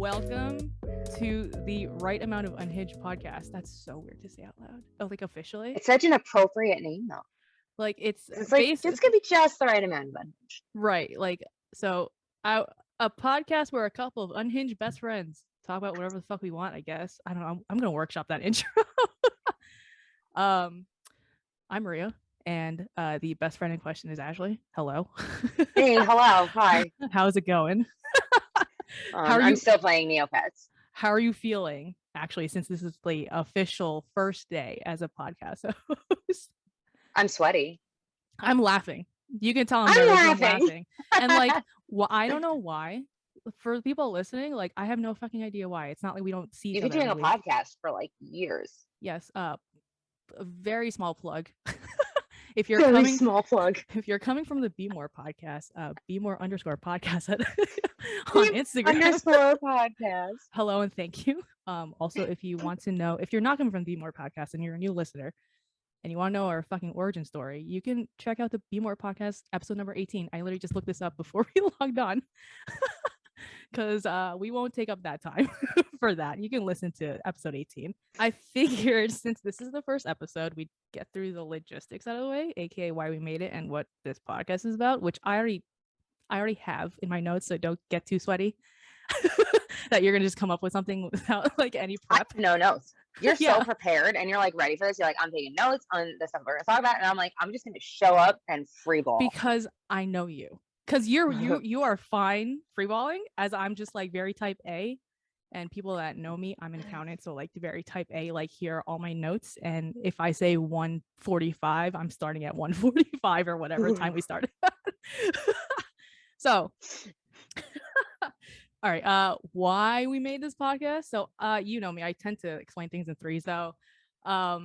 Welcome to the Right Amount of Unhinged podcast. That's so weird to say out loud. Oh, like officially? It's such an appropriate name, though. Like it's like it's gonna be just the right amount of unhinged. Right. Like so, a podcast where a couple of unhinged best friends talk about whatever the fuck we want. I guess I don't know. I'm gonna workshop that intro. I'm Maria, and the best friend in question is Ashley. Hello. Hey, hello, hi. How's it going? I'm still playing Neopets. How are you feeling, actually, since this is the official first day as a podcast host? I'm sweaty. I'm laughing. You can tell I'm laughing. And like, I don't know why. For people listening, like, I have no fucking idea why. It's not like we don't see each other. You've been doing a podcast for like years. Yes. A very small plug. If you're if you're coming from the Be More podcast, Be More _ podcast on Instagram _ podcast. Hello and thank you. Also, if you want to know, if you're not coming from the Be More podcast and you're a new listener and you want to know our fucking origin story, you can check out the Be More podcast episode number 18. I literally just looked this up before we logged on because we won't take up that time for that. You can listen to episode 18. I figured since this is the first episode, we'd get through the logistics out of the way, aka why we made it and what this podcast is about, which I already have in my notes, so don't get too sweaty. That you're gonna just come up with something without like any prep. No notes. You're so prepared and you're like ready for this. You're like, I'm taking notes on the stuff we're gonna talk about, and I'm like, I'm just gonna show up and freeball because I know you. Because you are fine freeballing, as I'm just like very type A, and people that know me, I'm an accountant, so like very type A, like here are all my notes, and if I say 1:45, I'm starting at 1:45 or whatever time we started. So all right, why we made this podcast. So you know me, I tend to explain things in threes though. All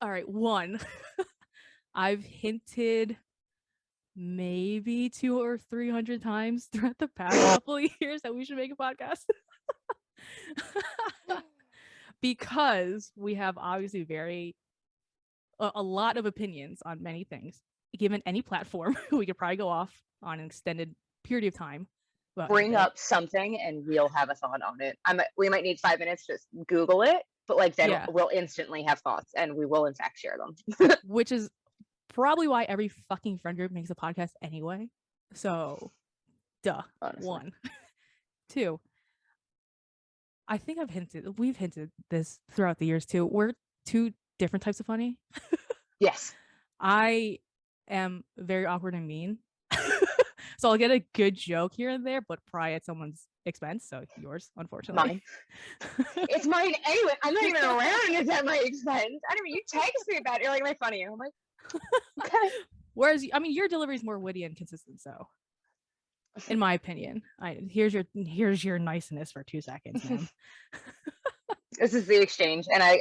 right, one, I've hinted maybe 200 or 300 times throughout the past couple of years that we should make a podcast. Because we have obviously a lot of opinions on many things. Given any platform, we could probably go off on an extended period of time. Bring up something and we'll have a thought on it. We might need 5 minutes to just Google it, but like then we'll instantly have thoughts and we will in fact share them. Which is probably why every fucking friend group makes a podcast anyway. So duh. Honestly. 1. 2, I think we've hinted this throughout the years too. We're 2 different types of funny. Yes. I am very awkward and mean. So I'll get a good joke here and there, but probably at someone's expense. So yours, unfortunately. Mine. It's mine anyway. I'm not even around. It's at my expense. I don't mean, you text me about it. You're like, am I funny? I'm like, okay. Whereas, I mean, your delivery is more witty and consistent. So, in my opinion, here's your niceness for 2 seconds, man. This is the exchange, and I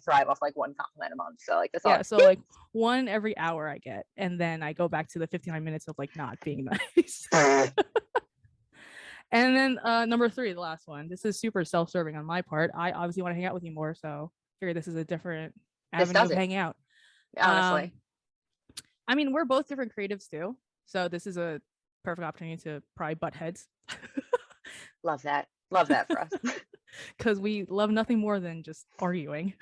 thrive off like 1 compliment a month. So like this. Yeah, so like 1 every hour I get, and then I go back to the 59 minutes of like not being nice. And then number 3, the last one. This is super self-serving on my part. I obviously want to hang out with you more, so I figure this is a different avenue of hanging out. Honestly, I mean, we're both different creatives too, so this is a perfect opportunity to probably butt heads. Love that for us. Because we love nothing more than just arguing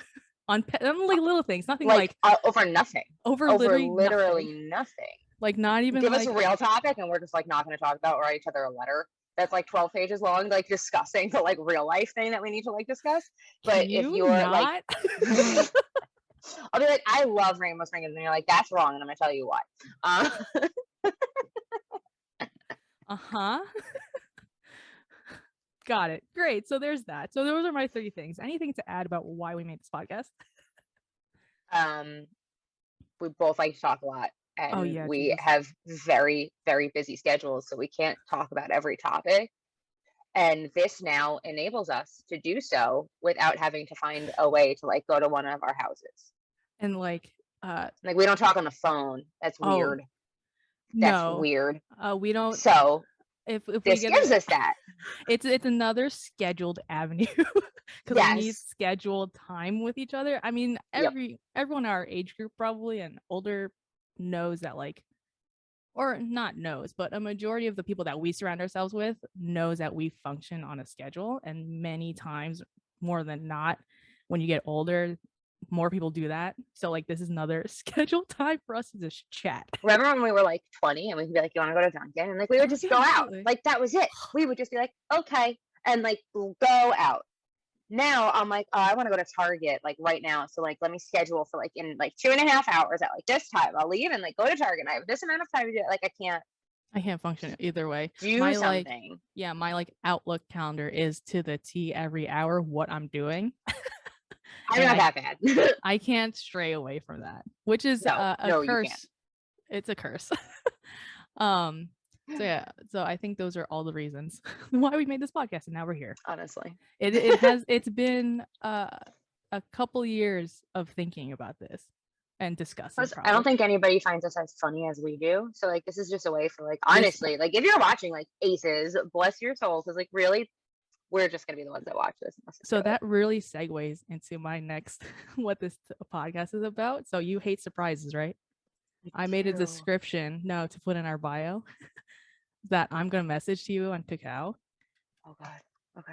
on like little things, nothing over nothing, over literally nothing. Like not even give us a real topic, and we're just like not going to talk about, or write each other a letter that's like 12 pages long, like discussing the like real life thing that we need to like discuss. But if you're like, I'll be like, I love rainbow sprinkles, and you're like, that's wrong, and I'm gonna tell you why. Got it. Great. So there's that. So those are my 3 things. Anything to add about why we made this podcast? We both like to talk a lot, and we have very, very busy schedules, so we can't talk about every topic. And this now enables us to do so without having to find a way to like go to one of our houses. And like we don't talk on the phone. That's weird. That's weird. We don't. So if this gives us that, it's another scheduled avenue because we need scheduled time with each other. I mean, everyone in our age group probably and older knows that like or not knows, but a majority of the people that we surround ourselves with knows that we function on a schedule. And many times, more than not, when you get older, more people do that. So like this is another scheduled time for us to just chat. Remember when we were like 20 and we could be like, you want to go to Dunkin'? And like we would just go out. Like that was it. We would just be like, okay, and like go out. Now I'm like, oh, I want to go to Target like right now. So like let me schedule for like in like 2.5 hours at like this time. I'll leave and like go to Target. I have this amount of time to do it. Like I can't function either way. Do my something. My like Outlook calendar is to the T every hour what I'm doing. I'm not that bad. I can't stray away from that, which is a curse. It's a curse. So yeah, so I think those are all the reasons why we made this podcast, and now we're here. Honestly, it's been a couple years of thinking about this and discussing. I don't think anybody finds us as funny as we do. So like this is just a way for like honestly, like if you're watching like Aces, bless your souls, because like really we're just gonna be the ones that watch this. So that really segues into my next what this podcast is about. So you hate surprises, right? I made a description to put in our bio that I'm gonna message to you on Kakao. Oh God. Okay.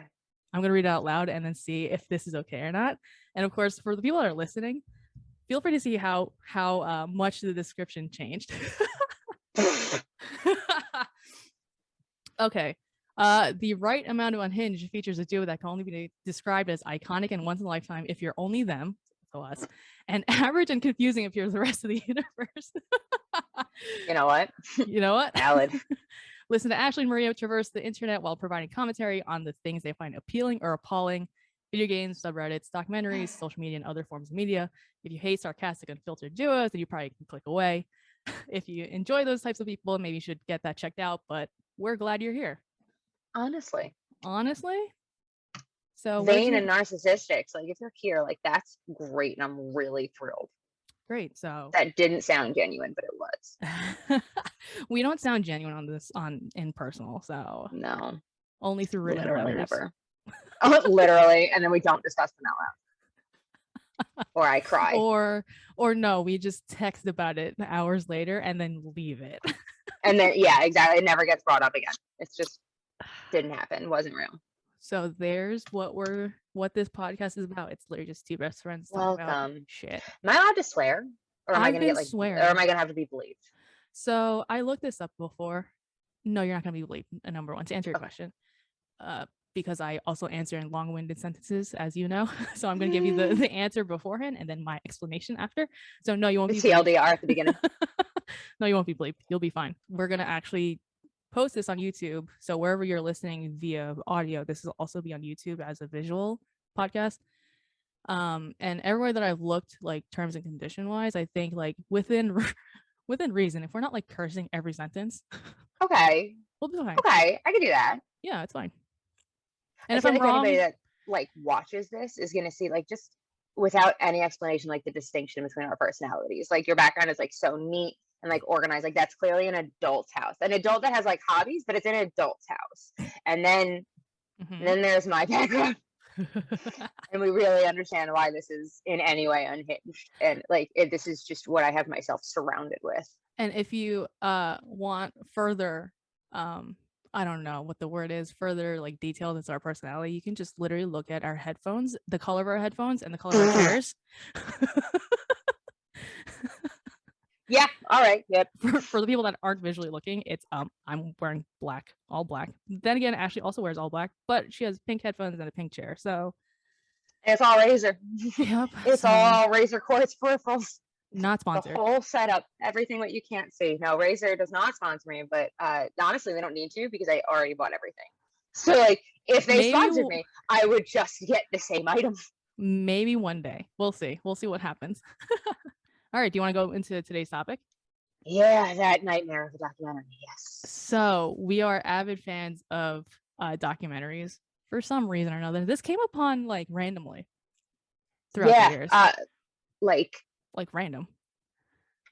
I'm gonna read it out loud and then see if this is okay or not. And of course, for the people that are listening, feel free to see how much the description changed. Okay. The Right Amount of Unhinged features a duo that can only be described as iconic and once in a lifetime if you're only them, so us, and average and confusing if you're the rest of the universe. You know what? Valid. Listen to Ashley and Maria traverse the internet while providing commentary on the things they find appealing or appalling: video games, subreddits, documentaries, social media, and other forms of media. If you hate sarcastic, unfiltered duos, then you probably can click away. If you enjoy those types of people, maybe you should get that checked out, but we're glad you're here. Honestly. So vain and narcissistic. So like if you're here, like that's great. And I'm really thrilled. Great. So that didn't sound genuine, but it was. We don't sound genuine on this in personal. So no. Only through written literally letters. Never. Literally. And then we don't discuss them out loud. Or I cry. Or no, we just text about it hours later and then leave it. And then yeah, exactly. It never gets brought up again. It's just didn't happen. Wasn't real. So there's what this podcast is about. It's literally just two best friends talking about shit. Am I allowed to swear? Or am I gonna get like swear? Or am I gonna have to be believed? So I looked this up before. No, you're not gonna be believed. Number one, to answer your question. Because I also answer in long-winded sentences, as you know. So I'm gonna give you the answer beforehand and then my explanation after. So no, you won't be TLDR at the beginning. No, you won't be believed. You'll be fine. We're gonna actually post this on YouTube. So wherever you're listening via audio, this will also be on YouTube as a visual podcast. And everywhere that I've looked, like terms and condition wise, I think like within reason, if we're not like cursing every sentence, okay, we'll be fine. Okay, I can do that. Yeah, it's fine. And if I'm wrong, anybody that like watches this is gonna see like just without any explanation, like the distinction between our personalities. Like your background is like so neat and like organized. Like that's clearly an adult's house, an adult that has like hobbies, but it's an adult's house. And then then there's my background. And we really understand why this is in any way unhinged, and like this is just what I have myself surrounded with. And if you want further I don't know what the word is, further like detailed into our personality, you can just literally look at our headphones, the color of our headphones and the color of our chairs. Yeah, all right. Yep. For the people that aren't visually looking, it's I'm wearing black, all black. Then again, Ashley also wears all black, but she has pink headphones and a pink chair. So it's all Razor. Yep. It's all Razor quartz peripherals. Not sponsored. The whole setup, everything that you can't see. No, Razor does not sponsor me, but honestly, they don't need to because I already bought everything. So like, if they sponsored me, I would just get the same item. Maybe one day. We'll see. We'll see what happens. All right. Do you want to go into today's topic? Yeah, that nightmare of a documentary. Yes. So we are avid fans of documentaries for some reason or another. This came upon like randomly throughout the years. Like random.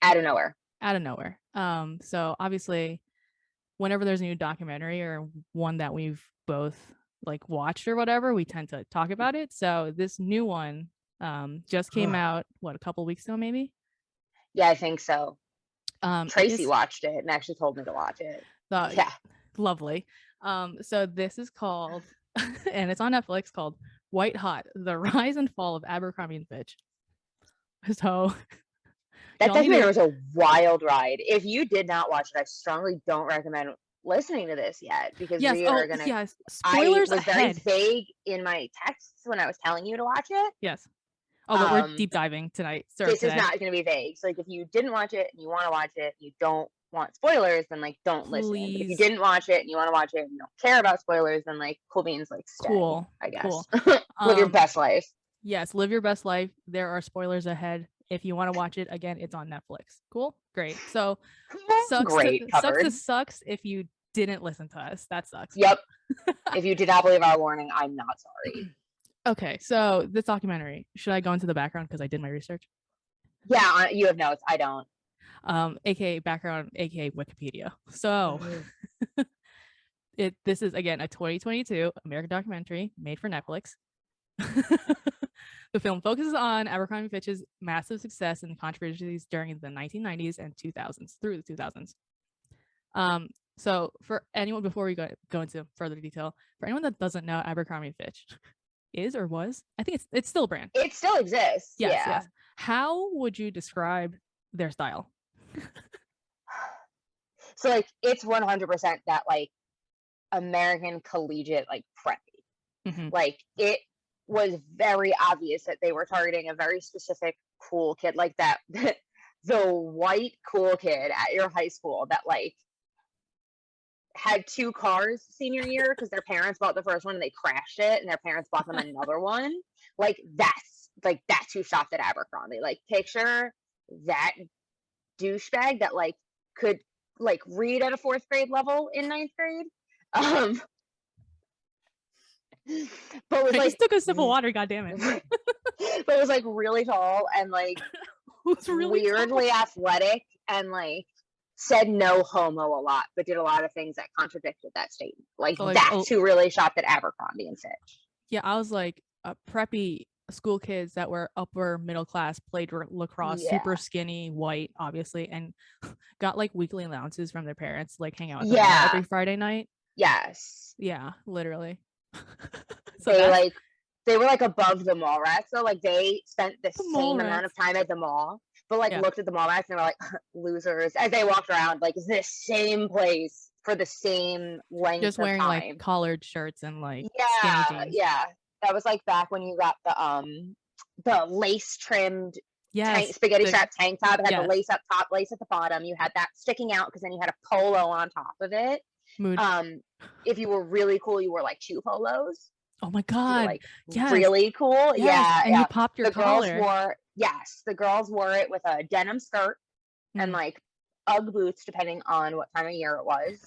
Out of nowhere. So obviously whenever there's a new documentary or one that we've both like watched or whatever, we tend to talk about it. So this new one just came out, a couple weeks ago maybe? Yeah, I think so. Tracy watched it and actually told me to watch it. Yeah. Lovely. So this is called, and it's on Netflix, called White Hot: The Rise and Fall of Abercrombie Fitch. So that documentary was a wild ride. If you did not watch it, I strongly don't recommend listening to this yet, because we are gonna. Yes, spoilers I was ahead. very vague in my texts when I was telling you to watch it. Yes. Oh, but we're deep diving tonight. This is not going to be vague. So, like, if you didn't watch it and you want to watch it, you don't want spoilers, then like don't listen. But if you didn't watch it and you want to watch it and you don't care about spoilers, then like cool beans, like stay. Cool, I guess. Cool. Live your best life. Yes, live your best life. There are spoilers ahead. If you want to watch it, again, it's on Netflix. Cool, great. So sucks if you didn't listen to us. That sucks. Yep. If you did not believe our warning, I'm not sorry. Okay, so this documentary, should I go into the background because I did my research? Yeah, you have notes. I don't. AKA background, AKA Wikipedia. So this is, again, a 2022 American documentary made for Netflix. The film focuses on Abercrombie Fitch's massive success and controversies during the 1990s and 2000s through the 2000s. So for anyone, before we go into further detail, for anyone that doesn't know, Abercrombie Fitch is or was, I think it's still a brand. It still exists. Yes. How would you describe their style? So like it's 100% that like American collegiate like preppy. Mm-hmm. Like it was very obvious that they were targeting a very specific cool kid, like that the white cool kid at your high school that like had 2 cars senior year because their parents bought the first one and they crashed it and their parents bought them another one. Like that's who shopped at Abercrombie. Like picture that douchebag that like could like read at a 4th grade level in 9th grade. But was I just took a sip of water, goddammit. But it was like really tall and like really weirdly tall, athletic, and like said no homo a lot, but did a lot of things that contradicted that statement. Like that's who really shopped at Abercrombie and Fitch. Yeah, I was like preppy school kids that were upper middle class, played lacrosse, super skinny, white, obviously, and got like weekly allowances from their parents, like hang out with them every Friday night. Yes. Yeah, literally. So they were like above the mall rats, so like they spent the same amount of time at the mall, but like looked at the mall rats and they were like losers as they walked around like the same place for the same length just wearing of time. Like collared shirts and like skinny jeans. Yeah, that was like back when you got the lace trimmed spaghetti strap tank top. It had the lace up top, lace at the bottom. You had that sticking out because then you had a polo on top of it. Mood. If you were really cool, you wore like 2 polos. Oh my god! Like really cool. Yes. And you popped your collar. The girls wore it with a denim skirt and like UGG boots, depending on what time of year it was.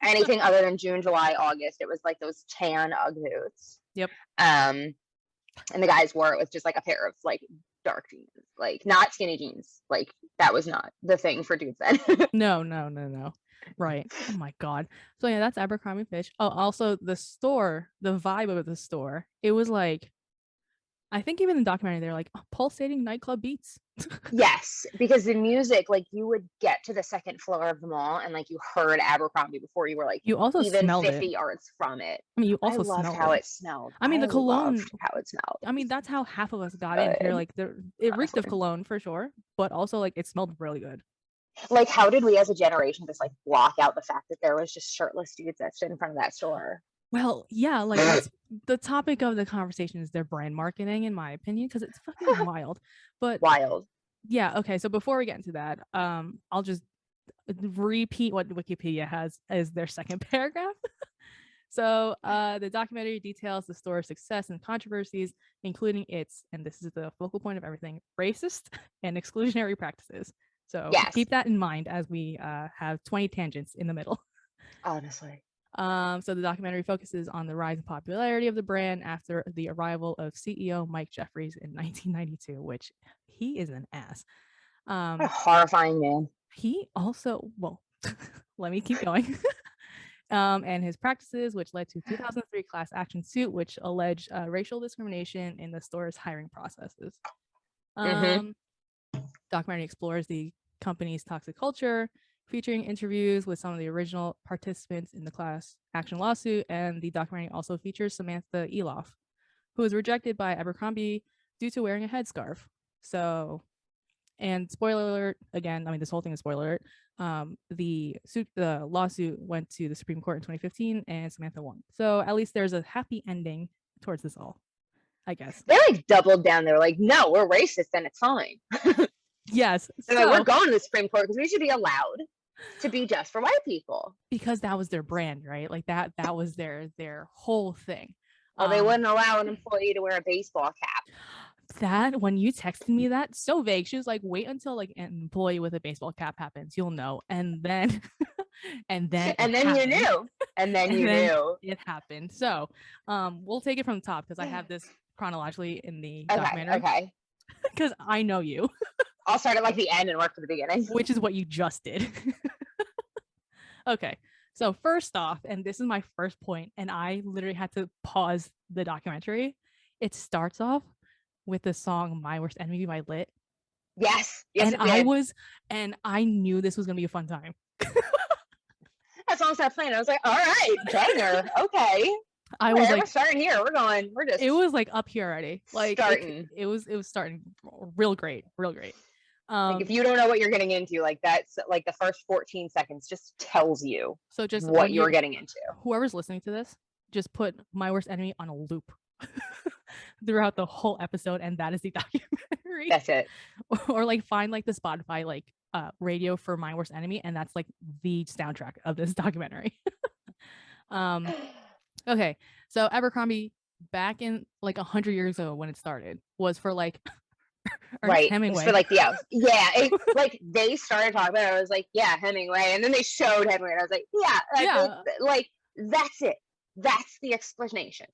Anything other than June, July, August, it was like those tan UGG boots. Yep. And the guys wore it with just like a pair of like dark jeans, like not skinny jeans. Like that was not the thing for dudes then. No. Right. Oh my god. So yeah, that's Abercrombie Fitch. Oh, also the store, the vibe of the store, it was like, I think even in the documentary they're like pulsating nightclub beats. Yes, because the music, like you would get to the 2nd floor of the mall and like you heard Abercrombie before you were like you also even smelled 50 yards from it. I mean, you also loved smelled how it smelled. I mean, the cologne, how it smelled. I mean, that's how half of us got in here. Like it reeked of cologne for sure, but also like it smelled really good. Like how did we as a generation just like block out the fact that there was just shirtless dudes that stood in front of that store? Well, yeah, like that's the topic of the conversation is their brand marketing, in my opinion, because it's fucking wild. But yeah, okay, so before we get into that, I'll just repeat what Wikipedia has as their second paragraph. So the documentary details the store's success and controversies, including its, and this is the focal point of everything, racist and exclusionary practices. So keep that in mind as we have 20 tangents in the middle. Honestly. So the documentary focuses on the rise in popularity of the brand after the arrival of CEO Mike Jeffries in 1992, which he is an ass. What a horrifying man. He also, well, let me keep going. And his practices, which led to 2003 class action suit, which alleged racial discrimination in the store's hiring processes. Documentary explores the company's toxic culture, featuring interviews with some of the original participants in the class action lawsuit. And the documentary also features Samantha Eloff, who was rejected by Abercrombie due to wearing a headscarf. So, and spoiler alert, again, I mean, this whole thing is spoiler alert. The lawsuit went to the Supreme Court in 2015 and Samantha won. So at least there's a happy ending towards this all, I guess. They like doubled down. They're like, no, we're racist and it's fine. Yes. So like, we're going to the Supreme Court because we should be allowed to be just for white people. Because that was their brand, right? Like that was their whole thing. Well, they wouldn't allow an employee to wear a baseball cap. That, when you texted me that, so vague. She was like, wait until like an employee with a baseball cap happens, you'll know. And then and then you knew. And then you knew. It happened. So we'll take it from the top because I have this chronologically in the documentary. Okay. Because I know you. I'll start at like the end and work to the beginning. Which is what you just did. Okay. So first off, and this is my first point, and I literally had to pause the documentary. It starts off with the song My Worst Enemy by Lit. Yes. And I knew this was gonna be a fun time. That song started playing. I was like, all right, banger. Okay. We're starting here. It was like up here already. Like starting. It was starting real great. Like if you don't know what you're getting into, like that's like the first 14 seconds just tells you just what you're getting into. Whoever's listening to this, just put My Worst Enemy on a loop throughout the whole episode, and that is the documentary. That's it. Or like find like the Spotify like radio for My Worst Enemy, and that's like the soundtrack of this documentary. Okay, so Abercrombie back in like 100 years ago when it started was for like Ernest Hemingway. For like like they started talking about it. I was like, yeah, Hemingway, and then they showed Hemingway, and I was like, like that's it. That's the explanation.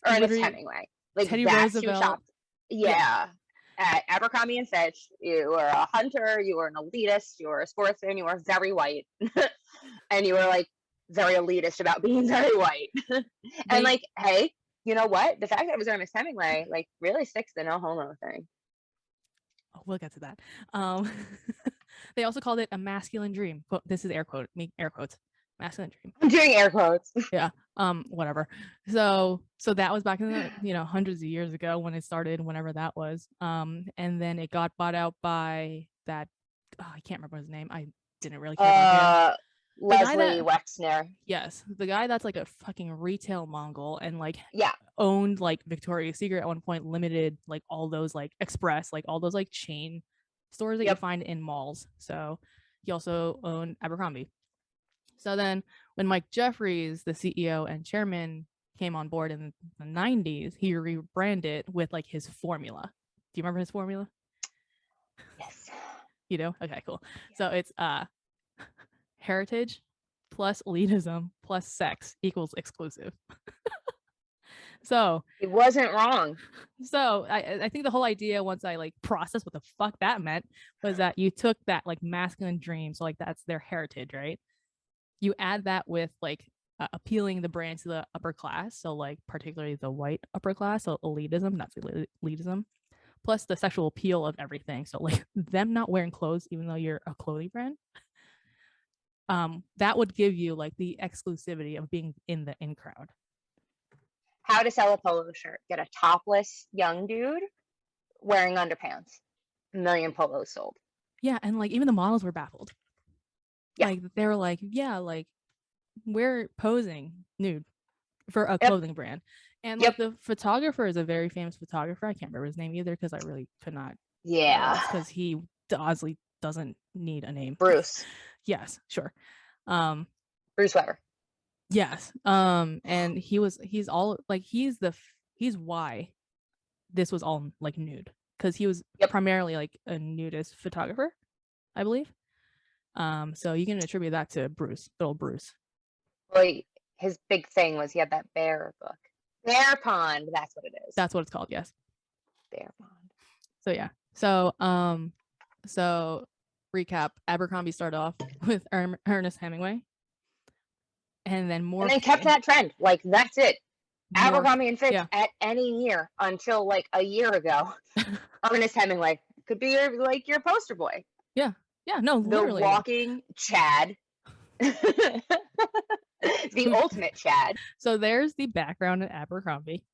Ernest Hemingway, like Teddy that's Roosevelt. who shopped. Yeah. At Abercrombie and Fitch, you were a hunter, you were an elitist, you were a sportsman, you were very white, and you were like very elitist about being very white. And like, hey, you know what? The fact that it was Ernest Hemingway like really sticks the no homo thing. Oh, we'll get to that. They also called it a masculine dream. This is air quotes. Masculine dream. I'm doing air quotes. Yeah. Whatever. So that was back in the hundreds of years ago when it started, whenever that was. And then it got bought out by that. I can't remember his name. I didn't really care about him. Leslie Wexner. Yes, the guy that's like a fucking retail Mongol and like owned like Victoria's Secret at one point, limited like all those like Express, like all those like chain stores that you find in malls. So he also owned Abercrombie. So then when Mike Jeffries, the CEO and chairman, came on board in the 90s, he rebranded with like his formula. Do you remember his formula? Yes. You do? Okay, cool. So it's heritage plus elitism plus sex equals exclusive. So it wasn't wrong. So I think the whole idea, once I like processed what the fuck that meant, was that you took that like masculine dream, so like that's their heritage, right? You add that with like appealing the brand to the upper class, so like particularly the white upper class, so elitism, not elitism, plus the sexual appeal of everything, so like them not wearing clothes even though you're a clothing brand. That would give you like the exclusivity of being in the in crowd. How to sell a polo shirt: get a topless young dude wearing underpants. 1 million polos sold. Yeah, and like even the models were baffled. Yeah. Like they were like, yeah, like we're posing nude for a clothing brand. And like the photographer is a very famous photographer. I can't remember his name either because I really could not. Yeah. Because he honestly doesn't need a name. Bruce. Yes, sure. Bruce Weber. Yes. And he's why this was all like nude, because he was primarily like a nudist photographer, I believe. So you can attribute that to Bruce, little Bruce. Well, his big thing was he had that bear book. Bear Pond, that's what it is. That's what it's called, yes. Bear Pond. So yeah. So recap, Abercrombie started off with Ernest Hemingway. And then more. And they kept that trend. Like, that's it. Abercrombie and Fitch at any year until like a year ago. Ernest Hemingway could be your poster boy. Yeah. Yeah, no, literally. The walking Chad. The ultimate Chad. So there's the background at Abercrombie.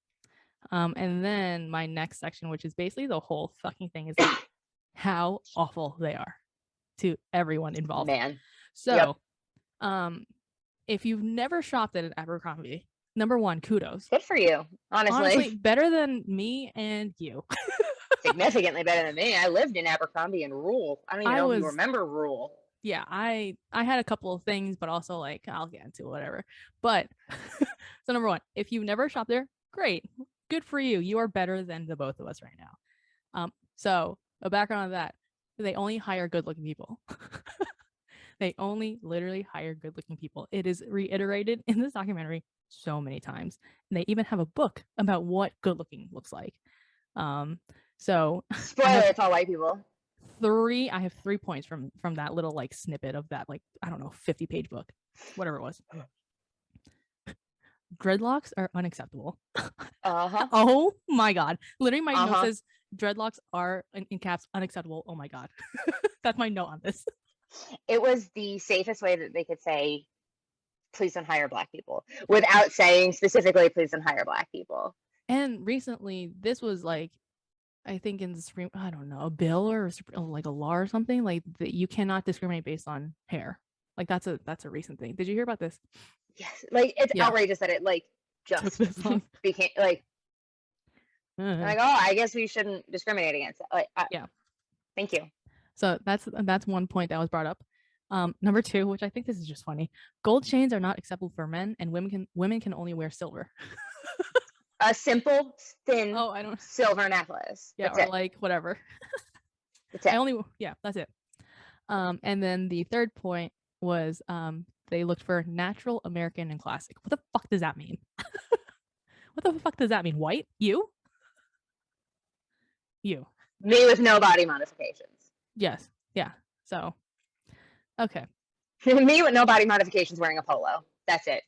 And then my next section, which is basically the whole fucking thing, is like how awful they are to everyone involved. Man. So, if you've never shopped at an Abercrombie, number one, kudos. Good for you. Honestly, better than me and you. Significantly better than me. I lived in Abercrombie and Rule. I don't even know if you remember Rule. Yeah, I had a couple of things, but also like I'll get into whatever. But so number one, if you've never shopped there, great. Good for you. You are better than the both of us right now. So a background of that, they only hire good-looking people. They only literally hire good-looking people. It is reiterated in this documentary so many times. And they even have a book about what good-looking looks like. So spoiler, it's all white people. I have 3 points from that little like snippet of that, like, I don't know, 50-page book, whatever it was. Dreadlocks are unacceptable. Oh my god, literally my note says dreadlocks are in caps unacceptable. Oh my god. That's my note on this. It was the safest way that they could say please don't hire black people without saying specifically please don't hire black people. And recently this was like, I think in the Supreme, I don't know, a bill or like a law or something, like that you cannot discriminate based on hair. Like that's a recent thing. Did you hear about this? Yes, like it's outrageous that it like just became like like, oh, I guess we shouldn't discriminate against it. Like, thank you. So that's one point that was brought up. Number two, which I think this is just funny, gold chains are not acceptable for men, and women can only wear silver. A simple, thin, silver necklace. Yeah, that's or it. Like whatever. That's it. That's it. And then the third point was they looked for natural, American, and classic. What the fuck does that mean? What the fuck does that mean? White? You? Me with no body modifications. Yes. Yeah. So, okay. Me with no body modifications wearing a polo. That's it.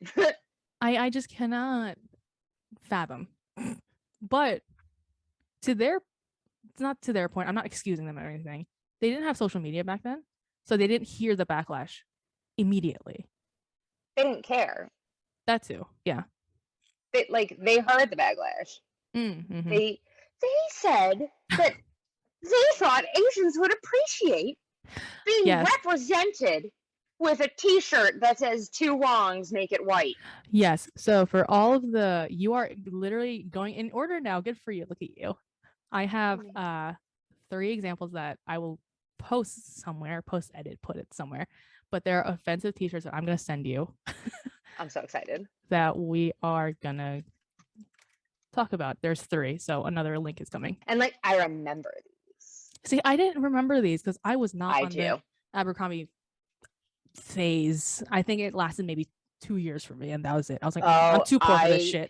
I just cannot fathom. But it's not to their point. I'm not excusing them or anything. They didn't have social media back then, so they didn't hear the backlash immediately. They didn't care. That too. Yeah. They heard the backlash. Mm-hmm. They said that they thought Asians would appreciate being represented with a t-shirt that says two wrongs make it white. Yes. So for all of you are literally going in order now. Good for you. Look at you. I have 3 examples that I will post somewhere, edit, put it somewhere. But there are offensive t-shirts that I'm going to send you. I'm so excited. That we are going to talk about. There's 3. So another link is coming. And like, I remember these. See, I didn't remember these because I was not on the Abercrombie phase. I think it lasted maybe 2 years for me, and that was it. I was like, I'm too poor for this shit.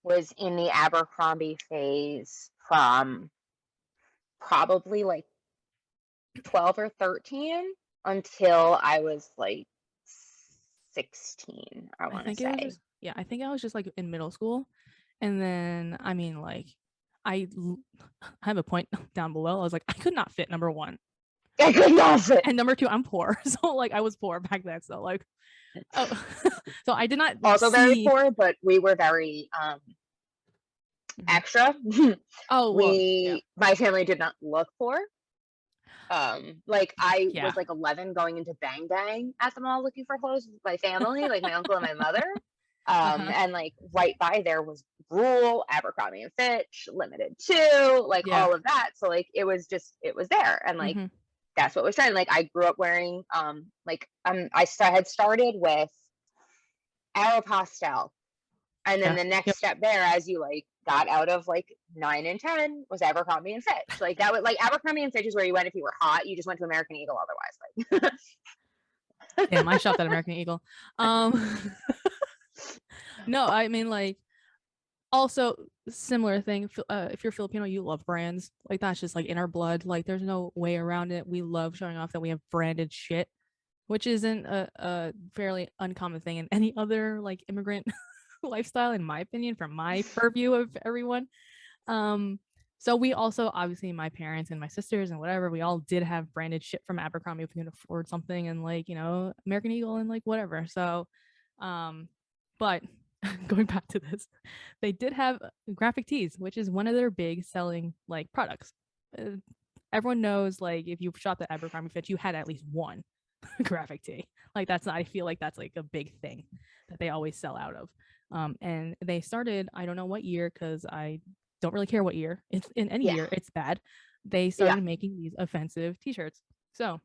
Was in the Abercrombie phase from probably like 12 or 13 until I was like 16, I want to say. I think I was just like in middle school. And then, I mean, like, I have a point down below. I was like, I could not fit, number 1. I could not fit. And number 2, I'm poor. So, like, I was poor back then. So, like, so I did not also very poor, but we were very extra. My family did not look poor. Like I was like 11 going into Bang Bang at the mall looking for clothes with my family, like my uncle and my mother. And like right by there was Rule, Abercrombie and Fitch, Limited 2, like all of that. So like it was there, and like that's what was trending. Like I grew up wearing I had started with Aeropostale, and then the next step there, as you like got out of like 9 and 10, was Abercrombie and Fitch. Like that was like Abercrombie and Fitch is where you went if you were hot. You just went to American Eagle otherwise. Like damn, I shopped at American Eagle. No, I mean, like, also similar thing. If you're Filipino, you love brands. Like that's just like in our blood. Like there's no way around it. We love showing off that we have branded shit, which isn't a fairly uncommon thing in any other like immigrant lifestyle, in my opinion, from my purview of everyone. So we also, obviously, my parents and my sisters and whatever, we all did have branded shit from Abercrombie if we could afford something, and like, you know, American Eagle and like whatever. So, but going back to this, they did have graphic tees, which is one of their big selling like products. Everyone knows, like, if you shopped at Abercrombie Fitch, you had at least one graphic tee. Like, that's not, I feel like that's like a big thing that they always sell out of. And they started, I don't know what year, because I don't really care what year. It's in any year, it's bad. They started making these offensive t-shirts. So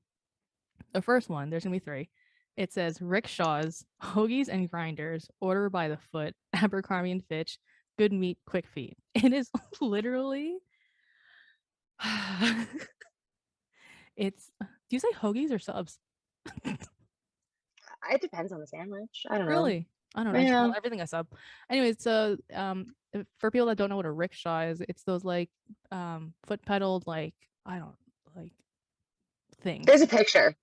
the first one, there's gonna be 3. It says rickshaws, hoagies and grinders, order by the foot, Abercrombie and Fitch, good meat, quick feet. It is literally it's, do you say hoagies or subs? It depends on the sandwich. I don't know. Really? I don't know. Yeah. Well, everything is sub. Anyways, so for people that don't know what a rickshaw is, it's those like foot pedaled, like, I don't, like, things. There's a picture.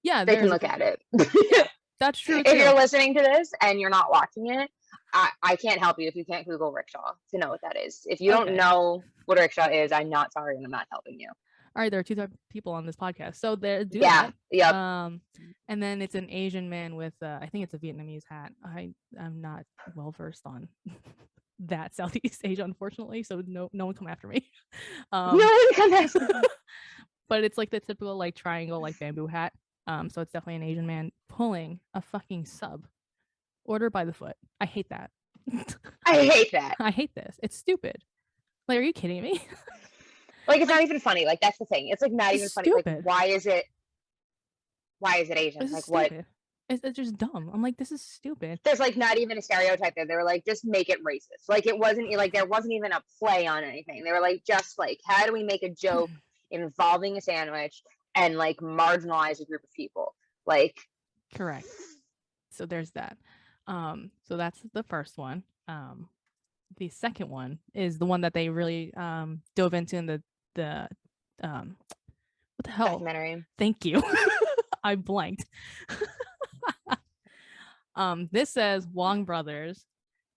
Yeah, they can look at it. Yeah, that's true. If you're listening to this and you're not watching it, I can't help you if you can't Google rickshaw to know what that is. If you don't know what a rickshaw is, I'm not sorry and I'm not helping you. All right, there are 2 types of people on this podcast, so they do that. Yep. And then it's an Asian man with I think it's a Vietnamese hat. I'm not well versed on that Southeast Asia, unfortunately, so no one come after me. No one come after me. But it's like the typical like triangle like bamboo hat. So it's definitely an Asian man pulling a fucking sub. Order by the foot. I hate that. I hate that. I hate this. It's stupid. Like, are you kidding me? Like, it's not even funny. Like, that's the thing. It's like not even funny. Like, why is it Asian? Like, what? It's just dumb. I'm like, this is stupid. There's like not even a stereotype there. They were like, just make it racist. Like, it wasn't like there wasn't even a play on anything. They were like, just like, how do we make a joke involving a sandwich and like marginalize a group of people? Like, correct. So there's that. So that's the first one. The second one is the one that they really dove into in the what the hell? Documentary. Thank you. I blanked. This says Wong Brothers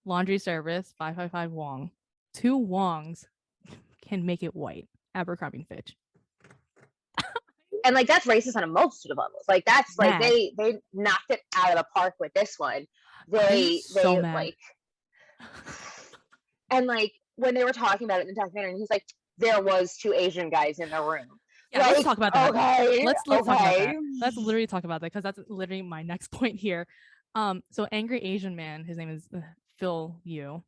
laundry service 555 Wong. 2 Wongs can make it white. Abercrombie Fitch. And like, that's racist on a multitude of levels. Like, that's like they knocked it out of the park with this one. They like, and like when they were talking about it in the documentary, he's like, there was 2 Asian guys in the room. Yeah, like, let's talk about that. Okay, let's talk about that. Let's literally talk about that, because that's literally my next point here. So Angry Asian Man, his name is Phil Yu.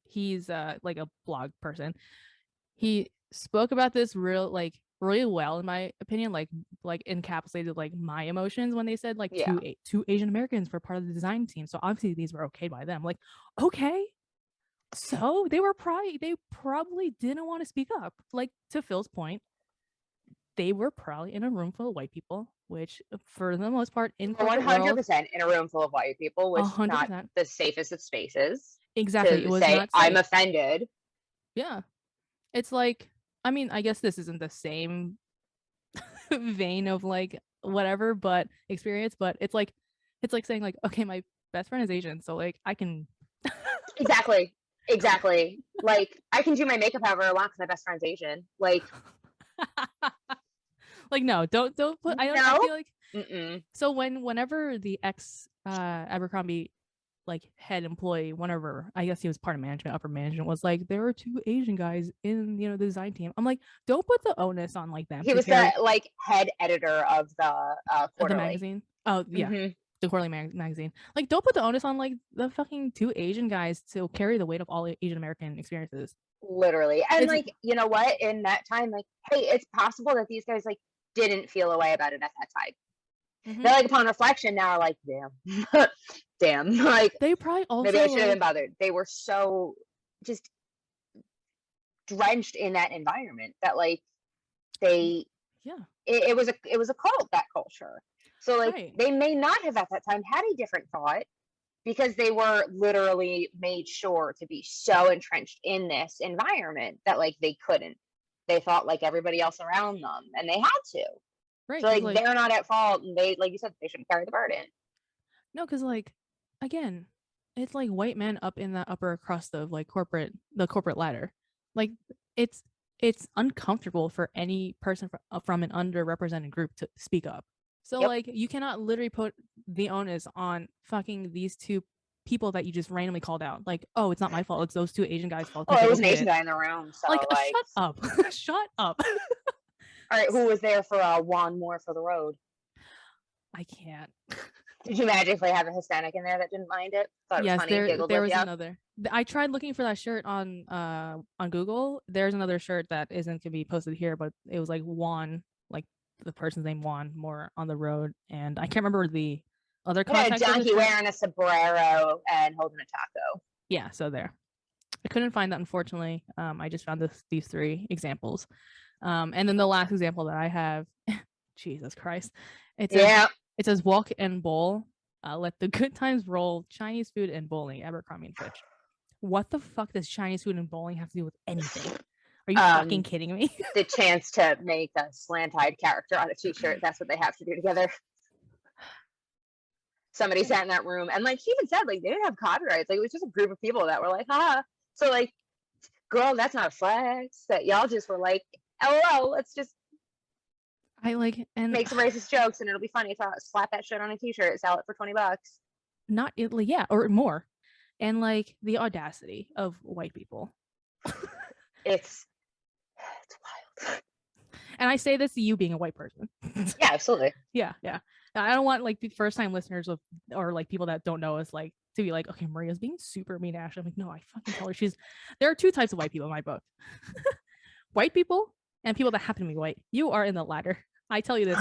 He's like a blog person. He spoke about this really well, in my opinion, like encapsulated like my emotions when they said like 2 Asian Americans were part of the design team. So obviously these were okay by them. Like, okay, so they probably didn't want to speak up. Like, to Phil's point, they were probably in a room full of white people, which for the most part in 100% in a room full of white people was 100%. Not the safest of spaces. Exactly. It was say, not safe. I'm offended. Yeah. It's like, I mean, I guess this isn't the same vein of like whatever, but experience, but it's like saying like, okay, my best friend is Asian, so like I can exactly. Like, I can do my makeup however I want because my best friend's Asian. Like, like, no, don't put. I feel like. Mm-mm. So whenever the ex Abercrombie like head employee, whenever I guess he was part of management, upper management, was like, there are 2 Asian guys in the design team. I'm like, don't put the onus on like them. He was the like head editor of the quarterly magazine. Oh yeah. Mm-hmm. The quarterly magazine. Like, don't put the onus on like the fucking 2 Asian guys to carry the weight of all Asian American experiences. Literally. And like, you know what, in that time, like, hey, it's possible that these guys like didn't feel a way about it at that time. Mm-hmm. They're like, upon reflection now, are like, damn, like, they probably also maybe I should have been bothered. They were so just drenched in that environment that like it was a cult, that culture. So like they may not have at that time had a different thought, because they were literally made sure to be so entrenched in this environment that like they couldn't. They thought like everybody else around them, and they had to. Right. So like they're not at fault, and they, like you said, they shouldn't carry the burden. No, because like, again, it's like white men up in that upper crust of like the corporate ladder. Like, it's uncomfortable for any person from an underrepresented group to speak up. So like you cannot literally put the onus on fucking these two people that you just randomly called out. Like, oh, it's not my fault. It's those two Asian guys' fault. Oh, it was an Asian guy in the room. So like shut up. Shut up. All right, who was there for one more for the road? I can't. Did you magically have a Hispanic in there that didn't mind it? Thought it was funny. There was another. I tried looking for that shirt on Google. There's another shirt that isn't gonna be posted here, but it was like Juan, like the person's name Juan, more on the road, and I can't remember the other context. A donkey wearing a sombrero and holding a taco. Yeah, so there. I couldn't find that, unfortunately. I just found these three examples, and then the last example that I have, Jesus Christ, it says walk and bowl. Let the good times roll. Chinese food and bowling. Abercrombie and Fitch. What the fuck does Chinese food and bowling have to do with anything? Are you fucking kidding me? The chance to make a slant-eyed character on a t-shirt. That's what they have to do together. Somebody sat in that room and like he even said like they didn't have copyrights. Like it was just a group of people that were like, haha. So like, girl, that's not a flex. That y'all just were like, LOL, let's just make some racist jokes and it'll be funny if I slap that shit on a t-shirt, sell it for $20. Not Italy, yeah, or more. And like the audacity of white people. It's wild. And I say this to you being a white person. Yeah, absolutely. Yeah. I don't want like the first time listeners or like people that don't know us like to be like, okay, Maria's being super mean to Ashley. I'm like, no, I fucking tell her there are two types of white people in my book. White people and people that happen to be white. You are in the latter. I tell you this.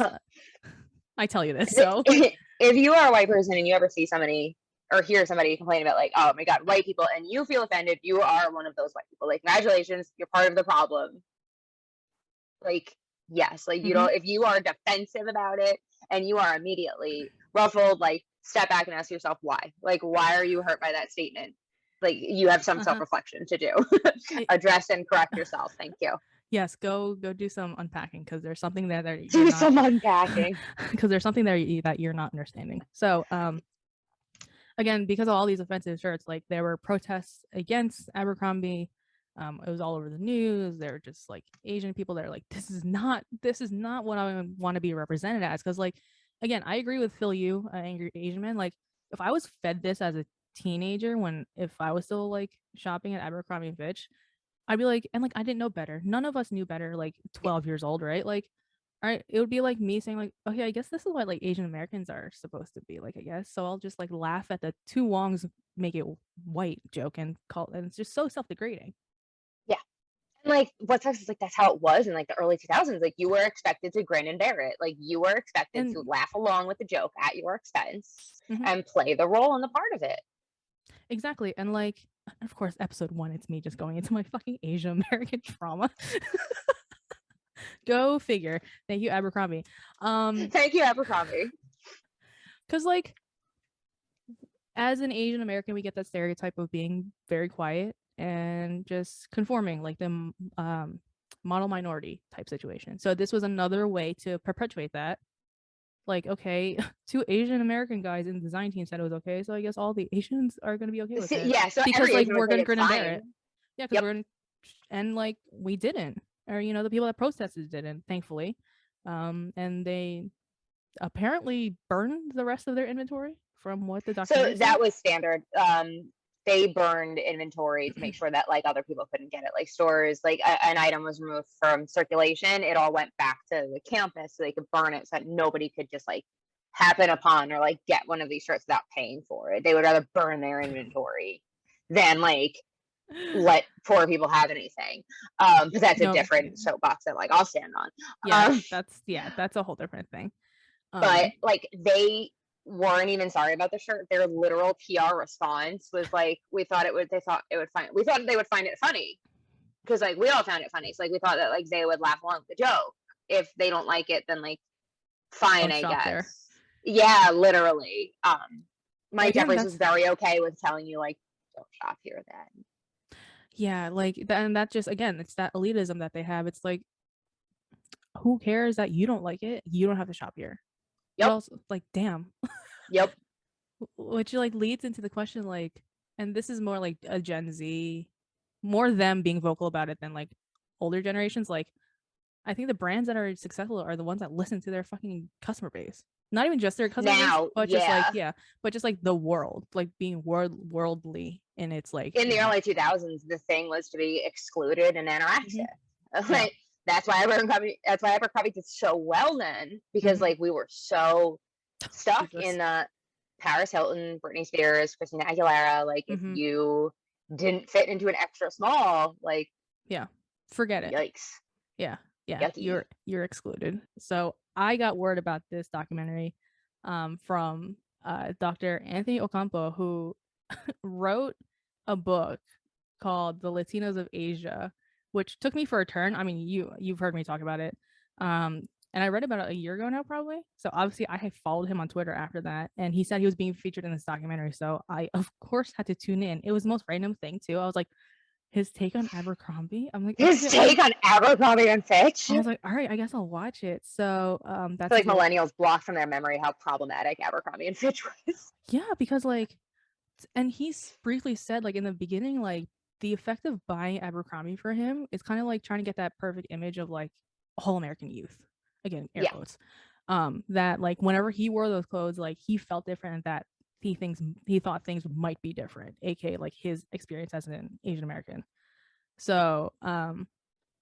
So if you are a white person and you ever see somebody or hear somebody complain about like, oh my God, white people, and you feel offended, you are one of those white people. Like, congratulations, you're part of the problem. Like, yes, like, you know, if you are defensive about it and you are immediately ruffled, like, step back and ask yourself why. Like, why are you hurt by that statement? Like, you have some self-reflection to do. Address and correct yourself. Thank you. Yes, go do some unpacking because there's something there that do some unpacking because there's something there that you're not understanding. So, again, because of all these offensive shirts, like there were protests against Abercrombie. It was all over the news. They're just like Asian people that are like, this is not what I want to be represented as. Because like, again, I agree with Phil Yu, Angry Asian Man. Like, if I was fed this as a teenager, if I was still like shopping at Abercrombie and Fitch, I'd be like, and like I didn't know better. None of us knew better. Like 12 years old, right? Like, all right, it would be like me saying like, okay, I guess this is what like Asian Americans are supposed to be like, I guess. So I'll just like laugh at the two Wongs make it white joke and it's just so self-degrading. Yeah. And like what sucks is like that's how it was in like the early 2000s. Like you were expected to grin and bear it. Like you were expected to laugh along with the joke at your expense and play the role and the part of it. Exactly. And like, of course, episode 1, it's me just going into my fucking Asian American trauma. Go figure. Thank you, Abercrombie. Thank you, Abercrombie. Because like, as an Asian American, we get that stereotype of being very quiet and just conforming, like the model minority type situation. So this was another way to perpetuate that. Like, okay, 2 Asian American guys in the design team said it was okay, so I guess all the Asians are gonna be okay with it. Yeah, so because like we're gonna grin and bear it. Yeah, because we're gonna, and like we didn't, or you know, the people that protested didn't, thankfully, and they apparently burned the rest of their inventory from what the documentary So that was standard. They burned inventory to make sure that like other people couldn't get it. Like stores, like an item was removed from circulation, it all went back to the campus so they could burn it so that nobody could just like happen upon or like get one of these shirts without paying for it. They would rather burn their inventory than like let poor people have anything. But that's a different soapbox that like I'll stand on. That's a whole different thing. But like they weren't even sorry about the shirt. Their literal PR response was like, we thought they would find it funny because like we all found it funny. So like we thought that like they would laugh along with the joke. If they don't like it, then like fine, I guess. There. Yeah, literally. Mike Jeffries was very okay with telling you like, don't shop here then. Yeah, like and that just again, it's that elitism that they have. It's like, who cares that you don't like it? You don't have to shop here. Yep. Also, like, damn. Yep. Which like leads into the question, like, and this is more like a Gen Z, more them being vocal about it than like older generations, like I think the brands that are successful are the ones that listen to their fucking customer base. Not even just their customer base, but just like but just like the world, like being worldly, and it's like in the early 2000s, the thing was to be excluded and anorexia. Like that's why Abercrombie did so well then, because like we were so stuck in the Paris Hilton, Britney Spears, Christina Aguilera. Like if you didn't fit into an extra small, like forget it. Yikes. Yeah. You're excluded. So I got word about this documentary from Dr. Anthony Ocampo, who wrote a book called The Latinos of Asia, which took me for a turn. I mean, you've heard me talk about it. And I read about it a year ago now, probably. So obviously I had followed him on Twitter after that, and he said he was being featured in this documentary. So I, of course, had to tune in. It was the most random thing too. I was like, his take on Abercrombie. I'm like, his take on Abercrombie and Fitch. I was like, all right, I guess I'll watch it. So that's like millennials block from their memory how problematic Abercrombie and Fitch was. Yeah, because like, and he's briefly said like in the beginning, like the effect of buying Abercrombie for him is kind of like trying to get that perfect image of like all American youth. Again, air quotes. That like whenever he wore those clothes, like he felt different, and that he thought things might be different, aka like his experience as an Asian American. So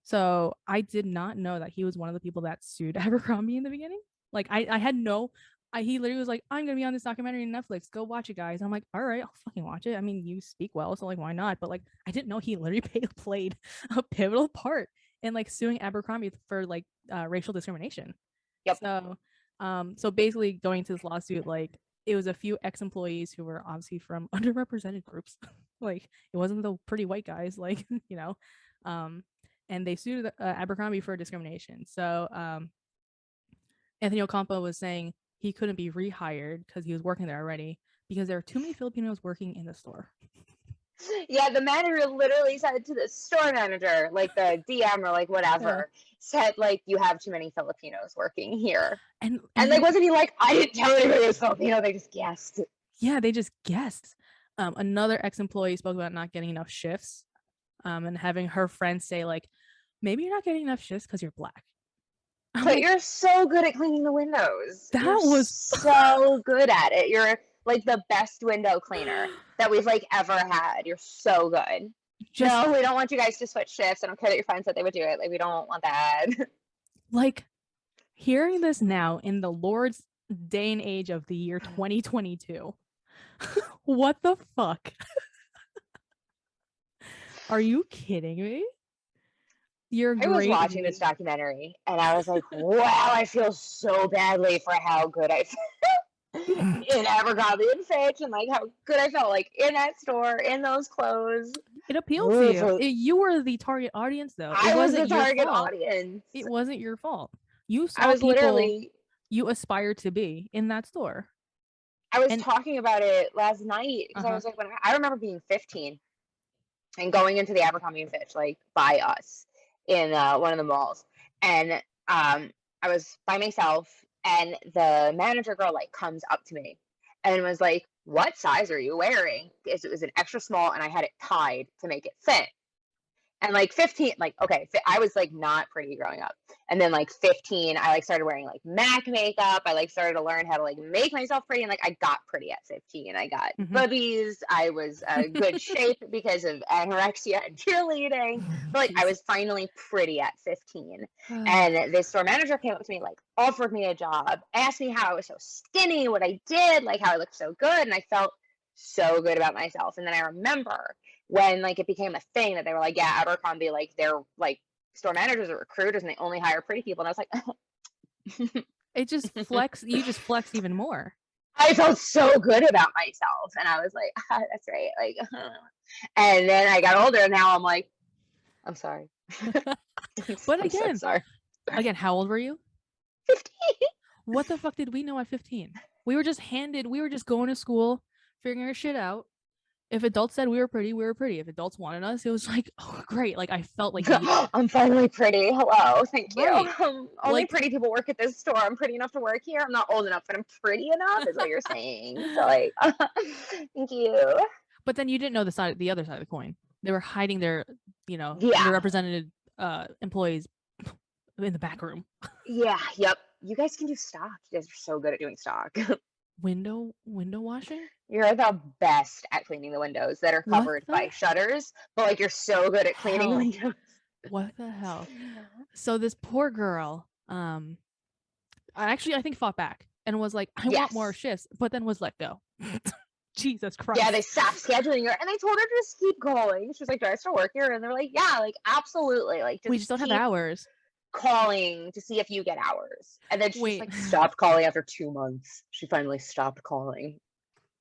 so I did not know that he was one of the people that sued Abercrombie in the beginning. Like I had no he literally was like, I'm gonna be on this documentary on Netflix, go watch it, guys. And I'm like, all right, I'll fucking watch it. I mean, you speak well, so like why not? But like I didn't know he literally played a pivotal part in like suing Abercrombie for like racial discrimination. So so basically going into this lawsuit, like it was a few ex-employees who were obviously from underrepresented groups. Like it wasn't the pretty white guys, like, you know, and they sued Abercrombie for discrimination. So Anthony Ocampo was saying he couldn't be rehired because he was working there already because there are too many Filipinos working in the store. Yeah, the manager literally said to the store manager, like the DM or like whatever, said like, you have too many Filipinos working here. And like, wasn't he like, I didn't tell anybody it was Filipino, they just guessed. Yeah, they just guessed. Another ex-employee spoke about not getting enough shifts and having her friends say like, maybe you're not getting enough shifts because you're black. But you're so good at cleaning the windows. That was so good at it. You're like the best window cleaner that we've like ever had. You're so good. No, we don't want you guys to switch shifts. I don't care that your friends said they would do it. Like, we don't want that. Like, hearing this now in the Lord's day and age of the year 2022, what the fuck? Are you kidding me? I was watching this documentary and I was like, wow, I feel so badly for how good I felt in Abercrombie and Fitch, and like how good I felt like in that store, in those clothes. It appealed to you. You were the target audience, though. I was the target audience. It wasn't your fault. You saw people you aspired to be in that store. I was talking about it last night because I was like, when I remember being 15 and going into the Abercrombie and Fitch, like by us in one of the malls, and I was by myself, and the manager girl like comes up to me and was like, what size are you wearing? It was an extra small and I had it tied to make it fit. And like 15, like, okay, I was like not pretty growing up. And then like 15, I like started wearing like MAC makeup. I like started to learn how to like make myself pretty. And like I got pretty at 15. I got boobies. I was good shape because of anorexia and cheerleading. But like I was finally pretty at 15. And this store manager came up to me, like offered me a job, asked me how I was so skinny, what I did, like how I looked so good. And I felt so good about myself. And then I remember when like it became a thing that they were like, yeah, Abercrombie, like they're like store managers or recruiters and they only hire pretty people. And I was like, it just you just flexed even more. I felt so good about myself. And I was like, that's right. Like, and then I got older and now I'm like, I'm sorry. But again, so sorry. Again, how old were you? 15. What the fuck did we know at 15? We were just going to school, figuring our shit out. If adults said we were pretty, we were pretty. If adults wanted us, it was like, oh, great. Like, I felt like... I'm finally pretty. Hello. Thank you. Only like, pretty people work at this store. I'm pretty enough to work here. I'm not old enough, but I'm pretty enough, is what you're saying. So, like, thank you. But then you didn't know the other side of the coin. They were hiding their, underrepresented employees in the back room. Yeah, yep. You guys can do stock. You guys are so good at doing stock. Window washing? You're the best at cleaning the windows that are covered by shutters, but like you're so good at cleaning windows. What the hell? So this poor girl, I think fought back and was like, I want more shifts, but then was let go. Jesus Christ. Yeah, they stopped scheduling her and they told her to just keep going. She was like, do I still work here? And they're like, yeah, like absolutely. Like we just don't have hours. Calling to see if you get hours. And then she just like stopped calling after 2 months. She finally stopped calling.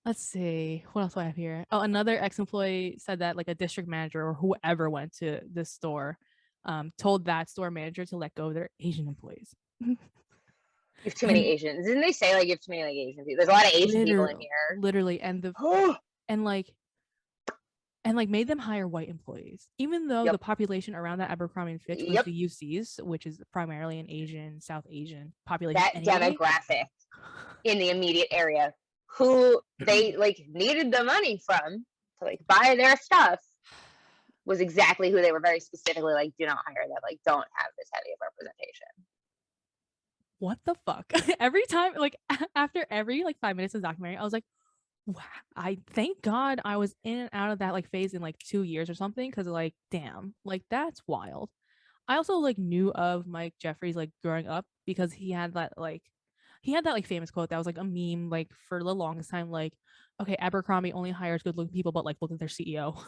Let's see. What else do I have here? Oh, another ex-employee said that like a district manager or whoever went to this store told that store manager to let go of their Asian employees. You have too many Asians. Didn't they say like you have too many like Asian people? There's a lot of Asian people in here. Literally, and made them hire white employees, even though the population around that Abercrombie Fitch was the UCs, which is primarily an Asian, South Asian population. That demographic in the immediate area, who they like needed the money from to like buy their stuff, was exactly who they were very specifically like, do not hire that, like don't have this heavy of representation. What the fuck? Every time, like after every like 5 minutes of the documentary, I was like, wow, I thank God I was in and out of that like phase in like 2 years or something, because like damn, like that's wild. I also like knew of Mike Jeffries like growing up because he had that famous quote that was like a meme like for the longest time, like, okay, Abercrombie only hires good looking people, but like look at their CEO.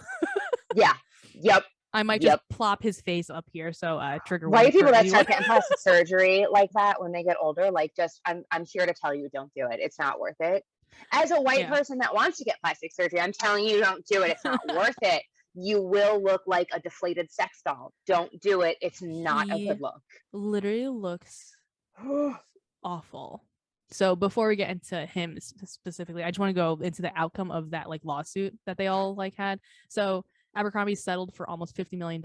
Yeah. Yep. I might just plop his face up here, so trigger white people that start getting plastic surgery like that when they get older, like just I'm here to tell you, don't do it. It's not worth it. As a white person that wants to get plastic surgery, I'm telling you, don't do it. It's not worth it. You will look like a deflated sex doll. Don't do it. It's not a good look. Literally looks awful. So before we get into him specifically, I just want to go into the outcome of that like lawsuit that they all like had. So Abercrombie settled for almost $50 million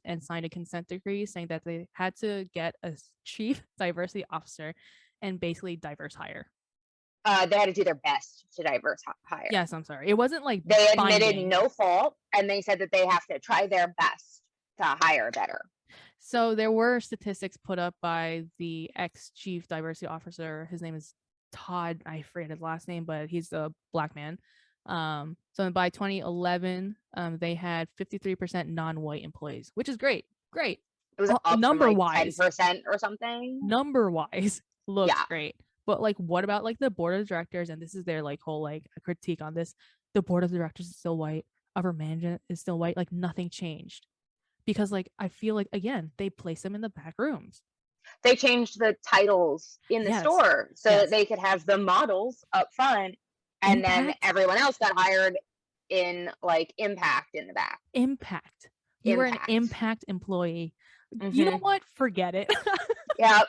and signed a consent decree saying that they had to get a chief diversity officer and basically diverse hire. They had to do their best to diverse hire. Yes, I'm sorry. It wasn't like they admitted no fault, and they said that they have to try their best to hire better. So there were statistics put up by the ex-chief diversity officer. His name is Todd. I forget his last name, but he's a black man. So by 2011, they had 53% non-white employees, which is great. Great. It was up number-wise, like 10% or something. Number-wise, looks great. But like, what about like the board of directors? And this is their like whole like critique on this. The board of directors is still white. Upper management is still white. Like nothing changed. Because like I feel like again they place them in the back rooms. They changed the titles in the store so that they could have the models up front, and then everyone else got hired in like impact in the back. Impact. You were an impact employee. You know what? Forget it. Yeah.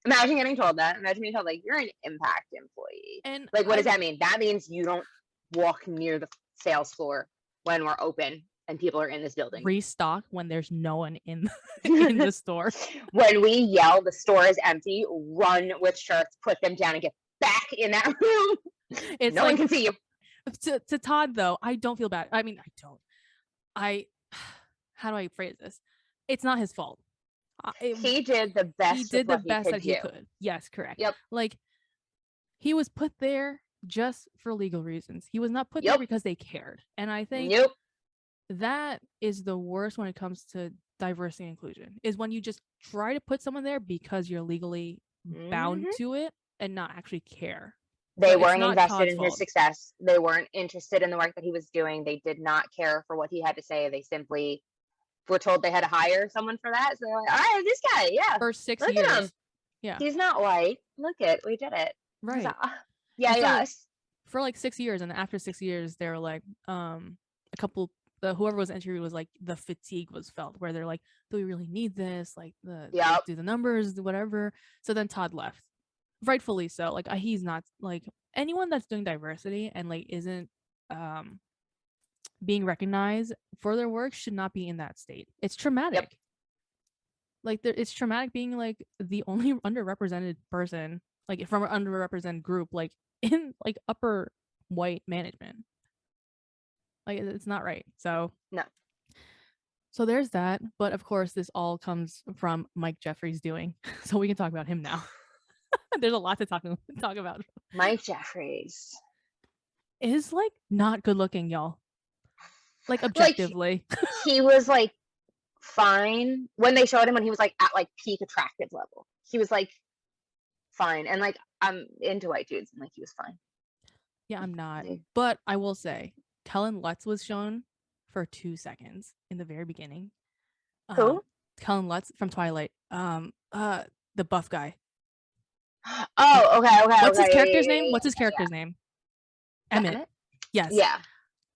Imagine getting told that. Imagine being told like you're an impact employee. And like, what does that mean? That means you don't walk near the sales floor when we're open and people are in this building. Restock when there's no one in the store. When we yell the store is empty, run with shirts, put them down, and get back in that room. It's no one can see you. To Todd though, I don't feel bad. I mean, how do I phrase this? It's not his fault. He did the best. He did the best that he could. Yes, correct. Yep. Like he was put there just for legal reasons. He was not put there because they cared. And I think that is the worst when it comes to diversity and inclusion, is when you just try to put someone there because you're legally bound to it and not actually care. They weren't invested in his success. They weren't interested in the work that he was doing. They did not care for what he had to say. They simply were told they had to hire someone for that. So they're like, all right, this guy, for 6 years. Look at him. Yeah. He's not white. Look we did it. Right. Yes. For like 6 years. And after 6 years, they were like, a couple, whoever was interviewed was like, the fatigue was felt where they're like, do we really need this? Like do the numbers, whatever. So then Todd left. Rightfully so. Like he's not like anyone that's doing diversity and like isn't being recognized for their work should not be in that state. It's traumatic. Like it's traumatic being like the only underrepresented person, like from an underrepresented group, like in like upper white management. Like it's not right. So So there's that. But of course, this all comes from Mike Jeffries doing. So we can talk about him now. There's a lot to talk about. Mike Jeffries is like not good looking, y'all. Like objectively. Like, he was like fine when they showed him when he was like at like peak attractive level. He was like fine. And like I'm into white dudes and like he was fine. Yeah, I'm not. But I will say, Kellen Lutz was shown for 2 seconds in the very beginning. Who? Kellen Lutz from Twilight. The buff guy. Oh, okay. What's his character's name? What's his character's name? Emmett. Yes. Yeah.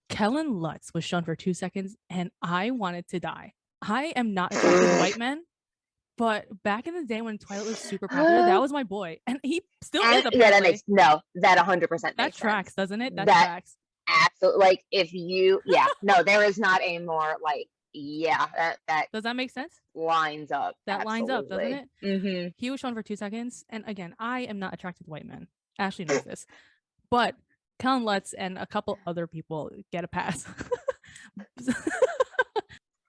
Kellen Lutz was shown for 2 seconds, and I wanted to die. I am not attracted to white men, but back in the day when Twilight was super popular, that was my boy, and he still is. Apparently. Yeah, that 100%. That tracks, sense. Doesn't it? That tracks. Absolutely. Like if you, no, there is not a more like, that does that make sense? Lines up. That absolutely. Lines up, doesn't it? Mm-hmm. He was shown for 2 seconds, and again, I am not attracted to white men. Ashley knows this, but Kellen Lutz and a couple other people get a pass.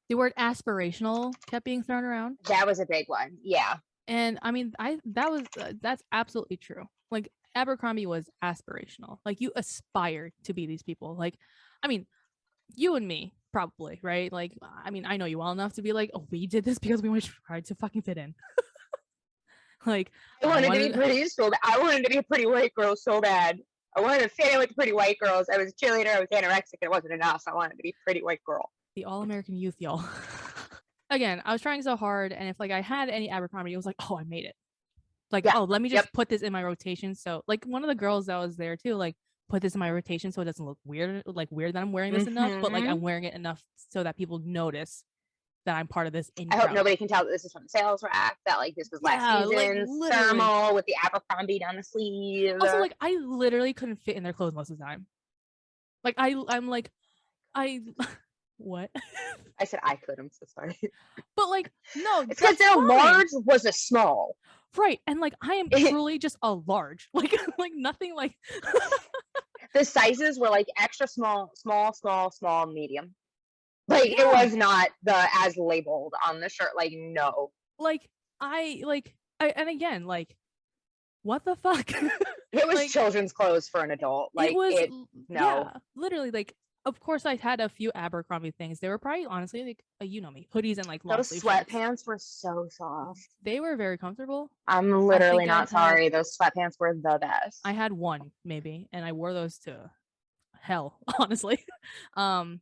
The word aspirational kept being thrown around. That was a big one. Yeah. And I mean, that's absolutely true. Like Abercrombie was aspirational. Like you aspire to be these people. Like, I mean, you and me probably, right? Like, I mean, I know you well enough to be like, oh, we did this because we wanted to try to fucking fit in. Like, I wanted to be pretty so bad. I wanted to be a pretty white girl so bad. I wanted to fit in with the pretty white girls. I was a cheerleader. I was anorexic. It wasn't enough. So I wanted to be a pretty white girl. The all-American youth, y'all. Again, I was trying so hard, and if like I had any Abercrombie, it was like, oh, I made it. Like, oh, let me just put this in my rotation. So, like, one of the girls that was there too, like, put this in my rotation so it doesn't look weird, like weird that I'm wearing this enough, but like I'm wearing it enough so that people notice that I'm part of this. I hope nobody can tell that this is from the sales rack. That like this was last season's thermal with the Abercrombie down the sleeve. Also, like I literally couldn't fit in their clothes most of the time. Like I'm like what? I said I could. I'm so sorry. But like no, it's because their large was a small. Right, and like I am truly just a large. Like nothing like. The sizes were like extra small, medium. Like it was not the as labeled on the shirt. Like no. Like and again like, what the fuck? It was like, children's clothes for an adult. Like it was no. Yeah, literally like. Of course, I had a few Abercrombie things. They were probably honestly like you know me, hoodies and like long those sweatpants were so soft. They were very comfortable. I'm literally not sorry. Those sweatpants were the best. I had one maybe, and I wore those to hell, honestly. So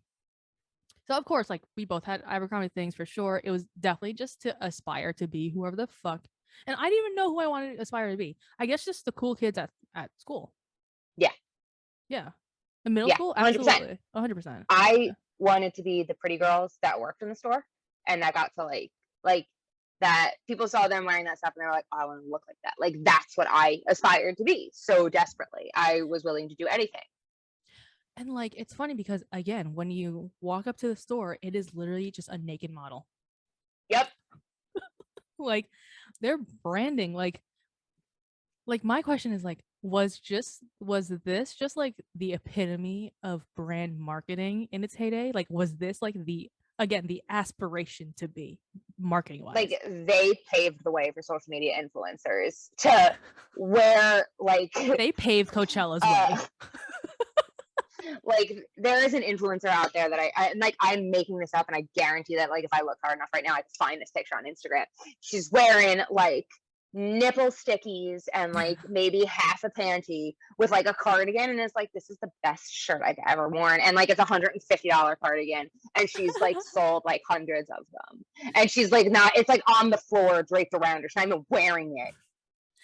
of course, like we both had Abercrombie things for sure. It was definitely just to aspire to be whoever the fuck. And I didn't even know who I wanted to aspire to be. I guess just the cool kids at school. Yeah. Yeah. In middle school? Absolutely. 100%. I wanted to be the pretty girls that worked in the store. And that got to like that people saw them wearing that stuff and they were like, oh, I want to look like that. Like that's what I aspired to be so desperately. I was willing to do anything. And like it's funny because again, when you walk up to the store, it is literally just a naked model. Yep. Like they're branding like my question is like, was this just like the epitome of brand marketing in its heyday? Like was this like the aspiration to be marketing wise? Like they paved the way for social media influencers to where like they paved Coachella's way. Like there is an influencer out there that I like. I'm making this up, and I guarantee that like if I look hard enough right now, I can find this picture on Instagram. She's wearing like nipple stickies and like maybe half a panty with like a cardigan, and it's like this is the best shirt I've ever worn, and like it's $150 cardigan, and she's like sold like hundreds of them, and she's like not. It's like on the floor draped around her. She's not even wearing it,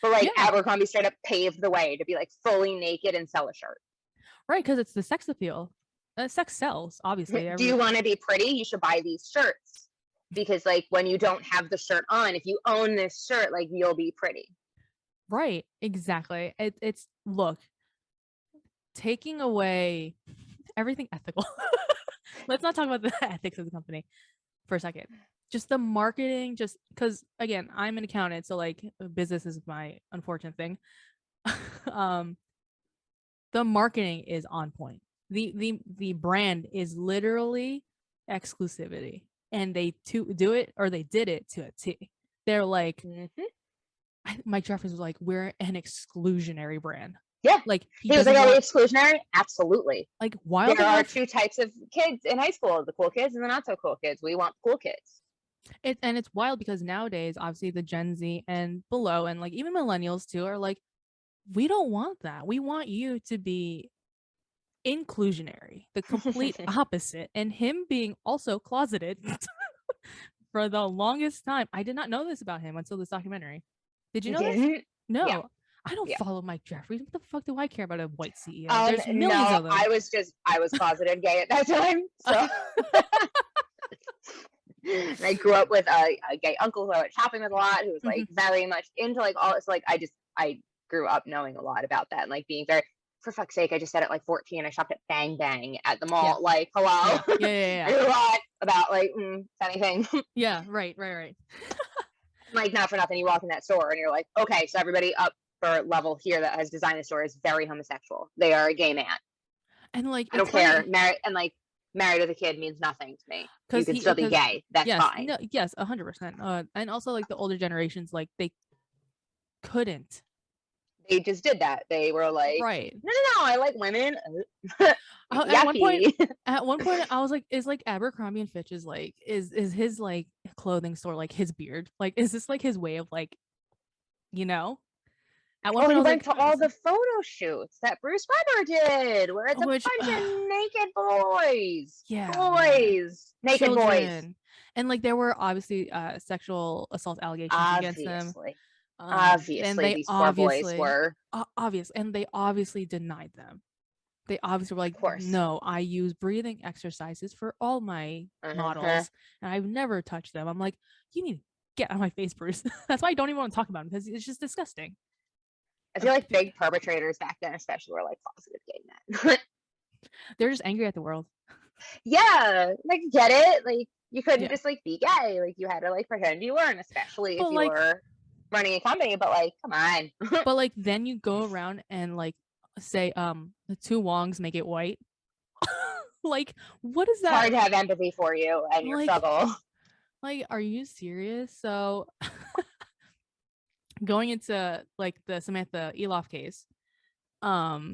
but like Abercrombie straight up paved the way to be like fully naked and sell a shirt. Right, because it's the sex appeal. Sex sells, obviously. Do you want to be pretty? You should buy these shirts. Because, like, when you don't have the shirt on, if you own this shirt, like, you'll be pretty. Right, exactly. It's look, taking away everything ethical. Let's not talk about the ethics of the company for a second. Just the marketing, just because, again, I'm an accountant, so, like, business is my unfortunate thing. The marketing is on point. The brand is literally exclusivity. and they do it, or they did it to a T. They're like, Mike Jeffries was like, we're an exclusionary brand. Yeah. Like he was like, are we exclusionary? Absolutely. Like, wild there enough, are two types of kids in high school, the cool kids and the not so cool kids. We want cool kids. And it's wild because nowadays, obviously, the Gen Z and below, and like even millennials too, are like, we don't want that. We want you to be inclusionary, the complete opposite. And him being also closeted for the longest time. I did not know this about him until this documentary. Did you know this? No. Yeah. I don't follow Mike Jeffries. What the fuck do I care about a white CEO? There's millions of them. I was closeted gay at that time. So and I grew up with a gay uncle who I went shopping with a lot, who was like very much into like all this. Like I grew up knowing a lot about that and like being very, for fuck's sake, I just said at like 14, I shopped at Bang Bang at the mall. Yeah. Like, hello. Yeah. I knew a lot about like anything. Yeah, right. Like, not for nothing, you walk in that store and you're like, okay, so everybody up for level here that has designed the store is very homosexual. They are a gay man. And like, I don't care. Married with a kid means nothing to me. You can still be gay. That's fine. No, yes, 100%. And also like the older generations, like they couldn't. They just did that. They were like, right. No, I like women. At one point, I was like, is like Abercrombie and Fitch is like, is his like clothing store like his beard? Like, is this like his way of like, you know? At one point, he went to all the photo shoots that Bruce Weber did, where it's a bunch of naked boys. Yeah, naked boys. And like there were obviously sexual assault allegations against them. Obviously, these poor boys were obvious, and they obviously denied them. They obviously were like, no, I use breathing exercises for all my models, and I've never touched them. I'm like, you need to get out of my face, Bruce. That's why I don't even want to talk about him, because it's just disgusting. I feel like big perpetrators back then, especially, were like closeted gay men. They're just angry at the world. Yeah, like, get it? Like, you couldn't just like be gay. Like, you had to like pretend you weren't, especially if you were running a company. But like, come on. But like, then you go around and like say, the two Wongs make it white. Like, what is that? It's hard to have empathy for you and your struggle. Like, are you serious? So going into like the Samantha Eloff case,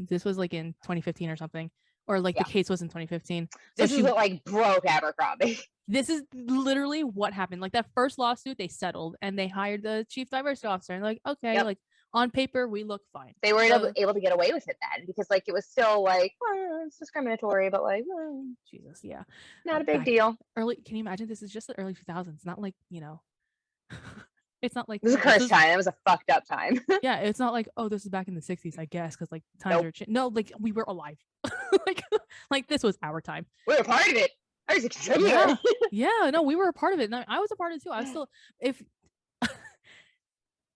this was like in 2015 or something, or like the case was in 2015. So this is what like broke Abercrombie. This is literally what happened. Like that first lawsuit, they settled and they hired the chief diversity officer, and like, okay, like on paper we look fine. They were able to get away with it then, because like it was still like, it's discriminatory, but like, Jesus, not a big deal. Can you imagine? This is just the early 2000s, not like, you know. It's not like it was a cursed time. It was a fucked up time. Yeah, it's not like, oh, this is back in the 60s, I guess, because like times are no, like we were alive. like this was our time. We were part of it. I was a contributor. Yeah, no, we were a part of it. No, I was a part of it too. I was still, if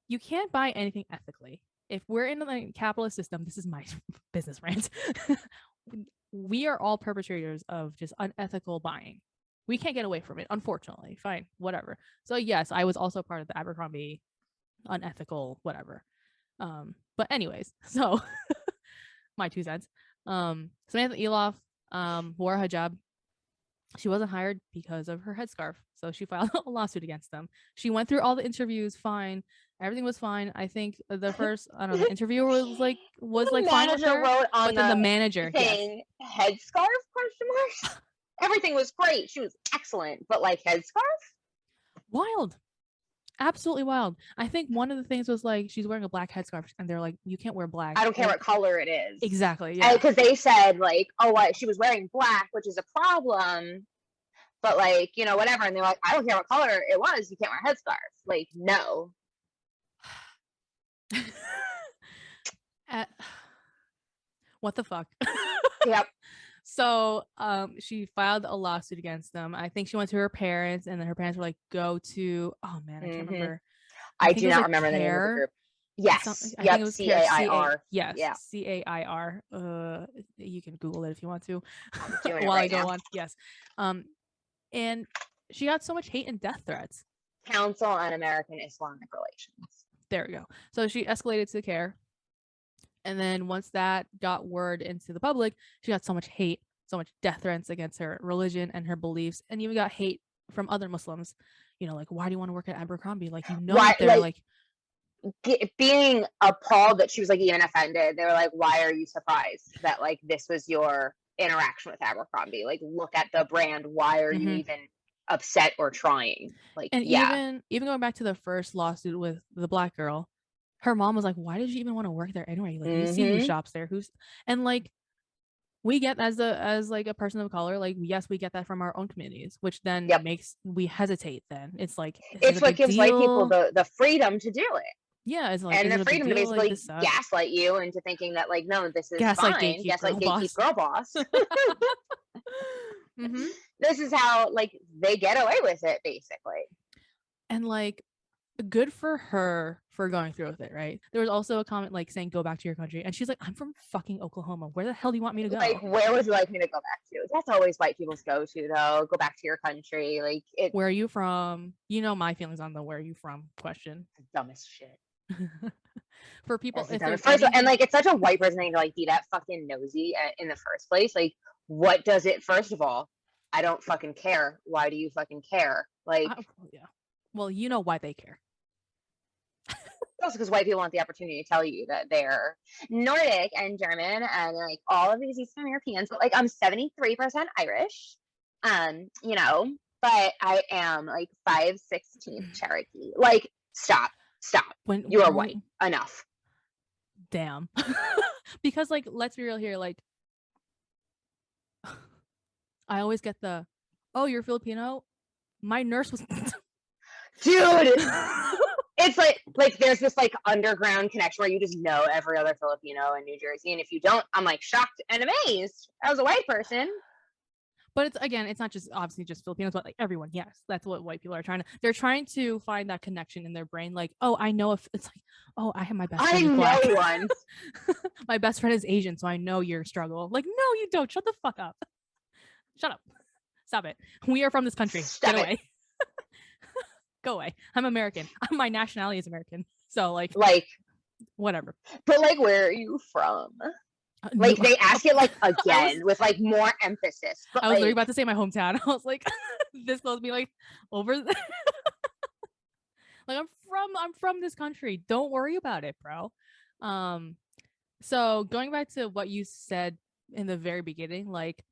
you can't buy anything ethically. If we're in the capitalist system, this is my business rant. We are all perpetrators of just unethical buying. We can't get away from it, unfortunately. Fine, whatever. So yes, I was also part of the Abercrombie unethical whatever. But anyways, so my 2 cents. Samantha Eloff wore a hijab. She wasn't hired because of her headscarf, so she filed a lawsuit against them. She went through all the interviews, fine. Everything was fine. I think the first, I don't know, the interviewer was fine with her, wrote on but then the manager thing, headscarf ? Everything was great. She was excellent, but like headscarf? Wild. Absolutely wild. I think one of the things was like, she's wearing a black headscarf, and they're like, you can't wear black. I don't care what color it is. Exactly. Yeah. Because they said like, she was wearing black, which is a problem. But like, you know, whatever. And they're like, I don't care what color it was. You can't wear a headscarf. Like, no. What the fuck? Yep. So she filed a lawsuit against them. I think she went to her parents, and then her parents were like, go to, oh man, I can't remember. I do not remember the name of the group. Yes. Yep. CAIR. Yes. Yeah. CAIR. You can Google it if you want to. While I go on. Yes. And she got so much hate and death threats. Council on American Islamic Relations. There we go. So she escalated to CAIR. And then once that got word into the public, she got so much hate, so much death threats against her religion and her beliefs, and even got hate from other Muslims, like, why do you want to work at Abercrombie? Like, Why, they're like being appalled that she was like even offended. They were like, why are you surprised that like this was your interaction with Abercrombie? Like, look at the brand. Why are you even upset or trying? Like, and even going back to the first lawsuit with the black girl, her mom was like, why did you even want to work there anyway? Like, you see who shops there, and like, we get as like a person of color, like, yes, we get that from our own communities, which then makes we hesitate. Then it's like, it's what gives white people the freedom to do it. Yeah, it's like, and the freedom to basically like, gaslight you into thinking that like, no, this is fine. Gaslight gatekeep girl boss. This is how like they get away with it, basically. And like, good for her for going through with it, right? There was also a comment like saying, go back to your country, and she's like, I'm from fucking Oklahoma. Where the hell do you want me to go? Like, where would you like me to go back to? That's always white people's go-to, though. Go back to your country. Like, where are you from? My feelings on the where are you from question. Dumbest shit. For people, and like, it's such a white person thing to like be that fucking nosy in the first place. Like, what does it? First of all, I don't fucking care. Why do you fucking care? Like, yeah. Well, why they care. Also because white people want the opportunity to tell you that they're Nordic and German and like all of these Eastern Europeans, but like I'm 73% Irish, but I am like 5/16 Cherokee. Like, stop. When you are white. Enough. Damn. Because like, let's be real here. Like, I always get oh, you're Filipino? My nurse was dude. It's like there's this like underground connection where you just know every other Filipino in New Jersey, and if you don't, I'm like shocked and amazed as a white person. But it's not just obviously just Filipinos, but like everyone. Yes, that's what white people are they're trying to find that connection in their brain. Like, oh, I know if it's like, oh, I have my best friend. I know one. My best friend is Asian, so I know your struggle. Like, no, you don't. Shut the fuck up. Shut up. Stop it. We are from this country. Get away. Go away. I'm American. My nationality is American. So like whatever. But like, where are you from? Like, they ask it like again with like more emphasis. But I was literally about to say my hometown. I was like, this close me like over there. Like, I'm from this country. Don't worry about it, bro. So going back to what you said in the very beginning, like,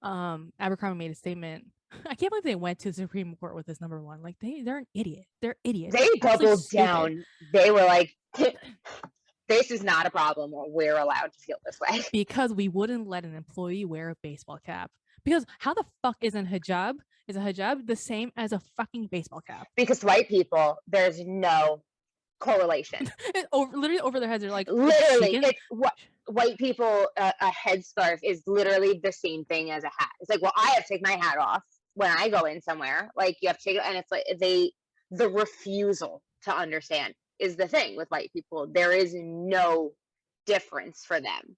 Abercrombie made a statement. I can't believe they went to the Supreme Court with this number one. Like, they're an idiot. They're idiots. They doubled down. They were like, this is not a problem. We're allowed to feel this way. Because we wouldn't let an employee wear a baseball cap. Because how the fuck is a hijab the same as a fucking baseball cap? Because white people, there's no correlation. Literally over their heads, they're like, literally, it's what white people, a headscarf is literally the same thing as a hat. It's like, well, I have to take my hat off when I go in somewhere. Like, you have to take it, and it's like the refusal to understand is the thing with white people. There is no difference for them.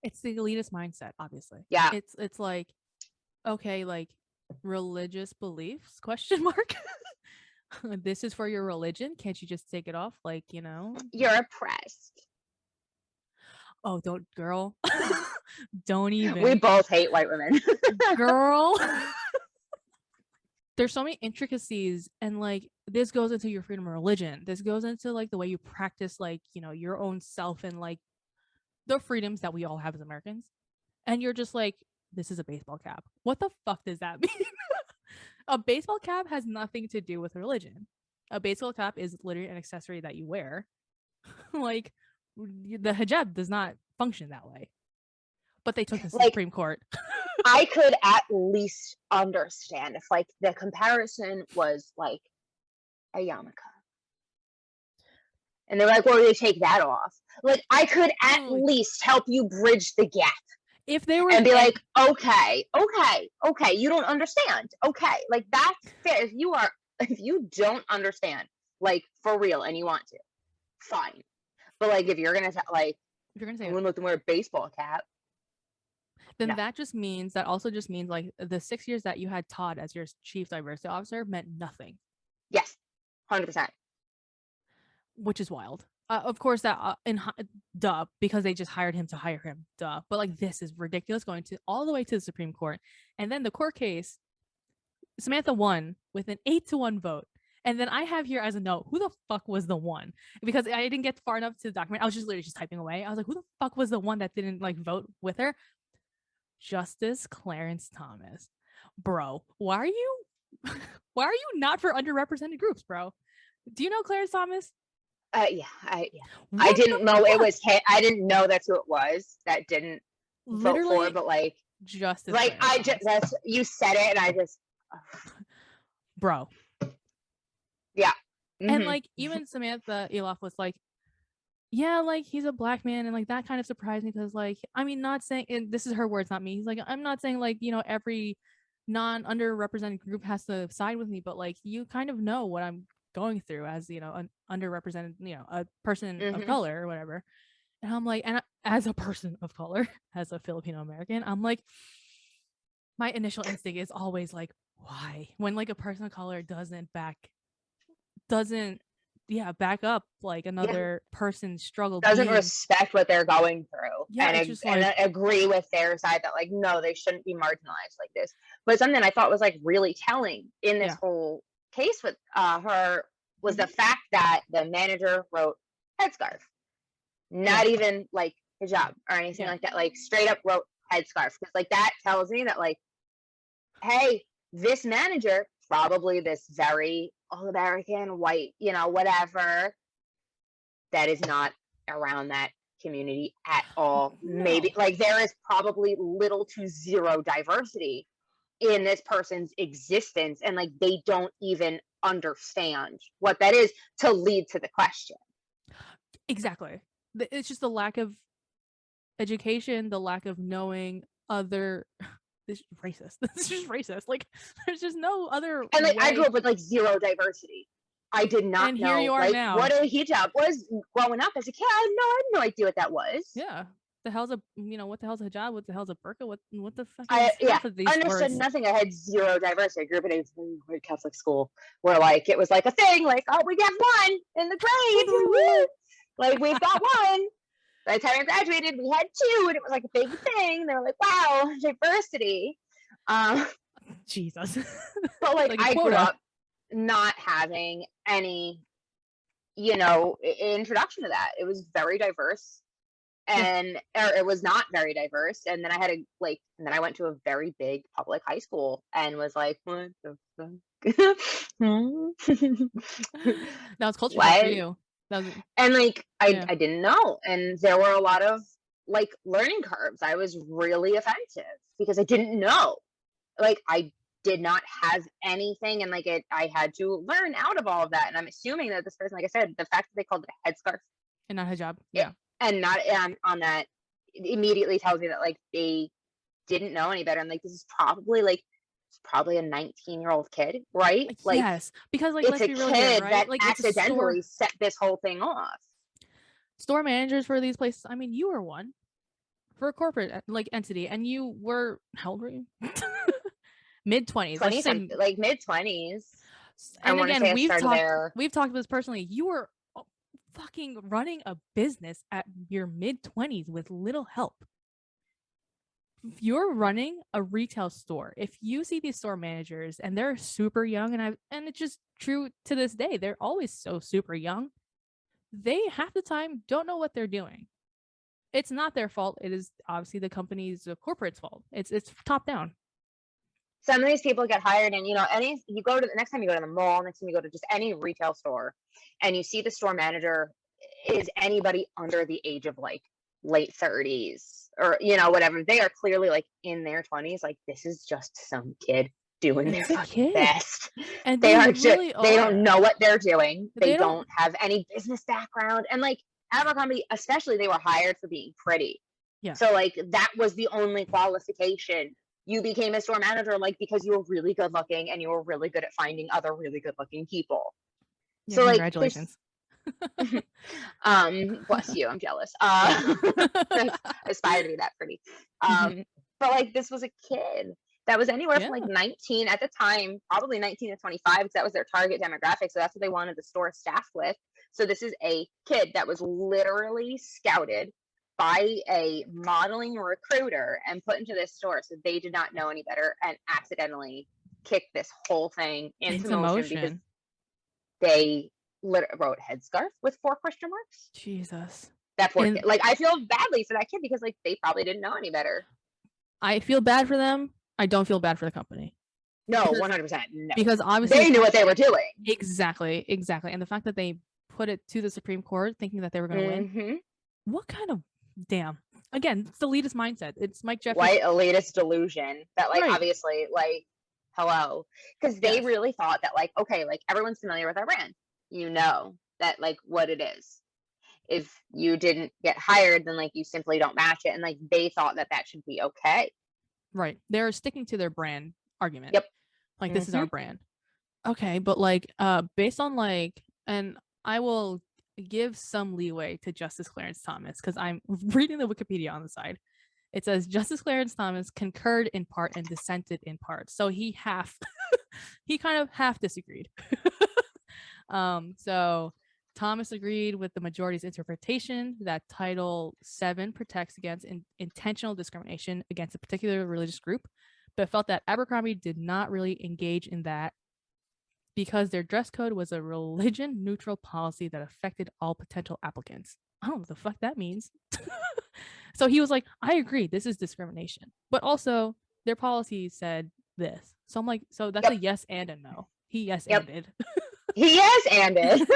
It's the elitist mindset, obviously. Yeah. It's like, okay, like, religious beliefs, question mark. This is for your religion. Can't you just take it off? Like, you're oppressed. Oh, girl. Don't even. We both hate white women. Girl. There's so many intricacies, and like, this goes into your freedom of religion. This goes into like the way you practice, like, your own self, and like the freedoms that we all have as Americans. And you're just like, this is a baseball cap. What the fuck does that mean? A baseball cap has nothing to do with religion. A baseball cap is literally an accessory that you wear. Like, the hijab does not function that way. But they took the Supreme Court. I could at least understand if like the comparison was like a yarmulke. And they're like, well, they take that off. Like, I could at least help you bridge the gap. If they were and be like, okay, you don't understand. Okay, like, that's fair. If you don't understand, like, for real, and you want to, fine. But like, if you're gonna say, I'm gonna let them wear a baseball cap, then that also just means like the 6 years that you had Todd as your chief diversity officer meant nothing. Yes, 100%. Which is wild. Of course, that because they just hired him to hire him. Duh. But like, this is ridiculous, going to all the way to the Supreme Court, And then the court case, Samantha won with an 8-1 vote. And then I have here as a note, who the fuck was the one? Because I didn't get far enough to the document. I was just literally just typing away. I was like, who the fuck was the one that didn't like vote with her? Justice Clarence Thomas. Bro, why are you not for underrepresented groups, bro? Do you know Clarence Thomas? Yeah. I didn't know it was him. I didn't know that's who it was that didn't vote for, but like Justice. Like Clarence Thomas. You said it, and I just, bro. Yeah. And like even Samantha Eloff was like, yeah, like he's a black man, and like that kind of surprised me because like, I mean, not saying, and this is her words, not me. He's like, I'm not saying like, you know, every non-underrepresented group has to side with me, but like you kind of know what I'm going through as, you know, an underrepresented, you know, a person of color or whatever. And I'm like, and as a person of color, as a Filipino American, I'm like, my initial instinct is always like, why? When like a person of color doesn't back up like another person's struggle, doesn't respect what they're going through, and agree with their side that like, no, they shouldn't be marginalized like this. But something I thought was like really telling in this whole case with her was the fact that the manager wrote headscarf, not even like hijab or anything like that, like straight up wrote headscarf, because like that tells me that like, hey, this manager, probably this very all-American white, you know, whatever, that is not around that community at all. No. Maybe like there is probably little to zero diversity in this person's existence, and like they don't even understand what that is to lead to the question. Exactly. It's just the lack of education, the lack of knowing other. This is racist. This is just racist. Like there's just no other. And like I grew up with like zero diversity. I did not and know here you are like now. What a hijab was growing up as a kid. I had no idea what that was. Yeah. The hell's a, you know, what the hell's a hijab? What the hell's a burqa? What the fuck is half of these understood words? Nothing. I had zero diversity. I grew up in a Catholic school where like it was like a thing, like, oh, we got one in the grade. Like we've got one. By the time I graduated, we had two, and it was like a big thing. They were like, wow, diversity. Jesus. But like I grew up not having any, you know, introduction to that. It was very diverse, and or it was not very diverse. And then I had a like, and then I went to a very big public high school and was like, what the fuck? That was culture for you. And like I didn't know, and there were a lot of like learning curves. I was really offensive because I didn't know. Like I did not have anything, and like I had to learn out of all of that. And I'm assuming that this person, like I said, the fact that they called it a headscarf and not hijab, and not on that, immediately tells me that like they didn't know any better. And like this is probably a 19-year-old kid, right? Like yes, because like it's let's a be real kid here, right? that like accidentally set this whole thing off. Store managers for these places. I mean, you were one for a corporate like entity, and you were, how old were you? Mid-20s, like mid-20s. And again, we've talked about this personally. You were fucking running a business at your mid-20s with little help. If you're running a retail store, if you see these store managers and they're super young, and it's just true to this day, they're always so super young. They half the time don't know what they're doing. It's not their fault. It is obviously the company's, the corporate's fault. It's top down. Some of these people get hired, and you know, you go to the next time you go to the mall, next time you go to just any retail store, and you see the store manager is anybody under the age of like late 30s or, you know, whatever. They are clearly like in their 20s. Like this is just some kid doing their fucking best. And they don't know what they're doing. They don't have any business background. And like Abercrombie, especially, they were hired for being pretty. Yeah. So like that was the only qualification. You became a store manager like because you were really good looking and you were really good at finding other really good looking people. Yeah, so congratulations. Bless you. I'm jealous. I aspire to be that pretty. But like this was a kid that was anywhere from like 19 at the time, probably 19 to 25, because that was their target demographic. So that's what they wanted the store staffed with. So this is a kid that was literally scouted by a modeling recruiter and put into this store, so they did not know any better and accidentally kicked this whole thing into motion because they wrote headscarf with 4 question marks. Jesus. That poor kid. Like, I feel badly for that kid because, like, they probably didn't know any better. I feel bad for them. I don't feel bad for the company. No, 100%. No. Because obviously they knew what they were doing. Exactly. And the fact that they put it to the Supreme Court thinking that they were going to win. What kind of damn? Again, it's the elitist mindset. It's Mike Jeffries. White elitist delusion that, like, obviously, like, hello. Because they really thought that, like, okay, like, everyone's familiar with our brand. You know that, like, what it is. If you didn't get hired, then, like, you simply don't match it. And, like, they thought that that should be okay. Right. They're sticking to their brand argument. Yep. Like, this is our brand. Okay, but, like, based on, like, and I will give some leeway to Justice Clarence Thomas because I'm reading the Wikipedia on the side. It says Justice Clarence Thomas concurred in part and dissented in part. So he kind of half disagreed. So Thomas agreed with the majority's interpretation that Title VII protects against intentional discrimination against a particular religious group, but felt that Abercrombie did not really engage in that because their dress code was a religion-neutral policy that affected all potential applicants. I don't know what the fuck that means. So he was like, I agree, this is discrimination. But also, their policy said this. So I'm like, so that's a yes and a no. He yes-anded. He yes-anded.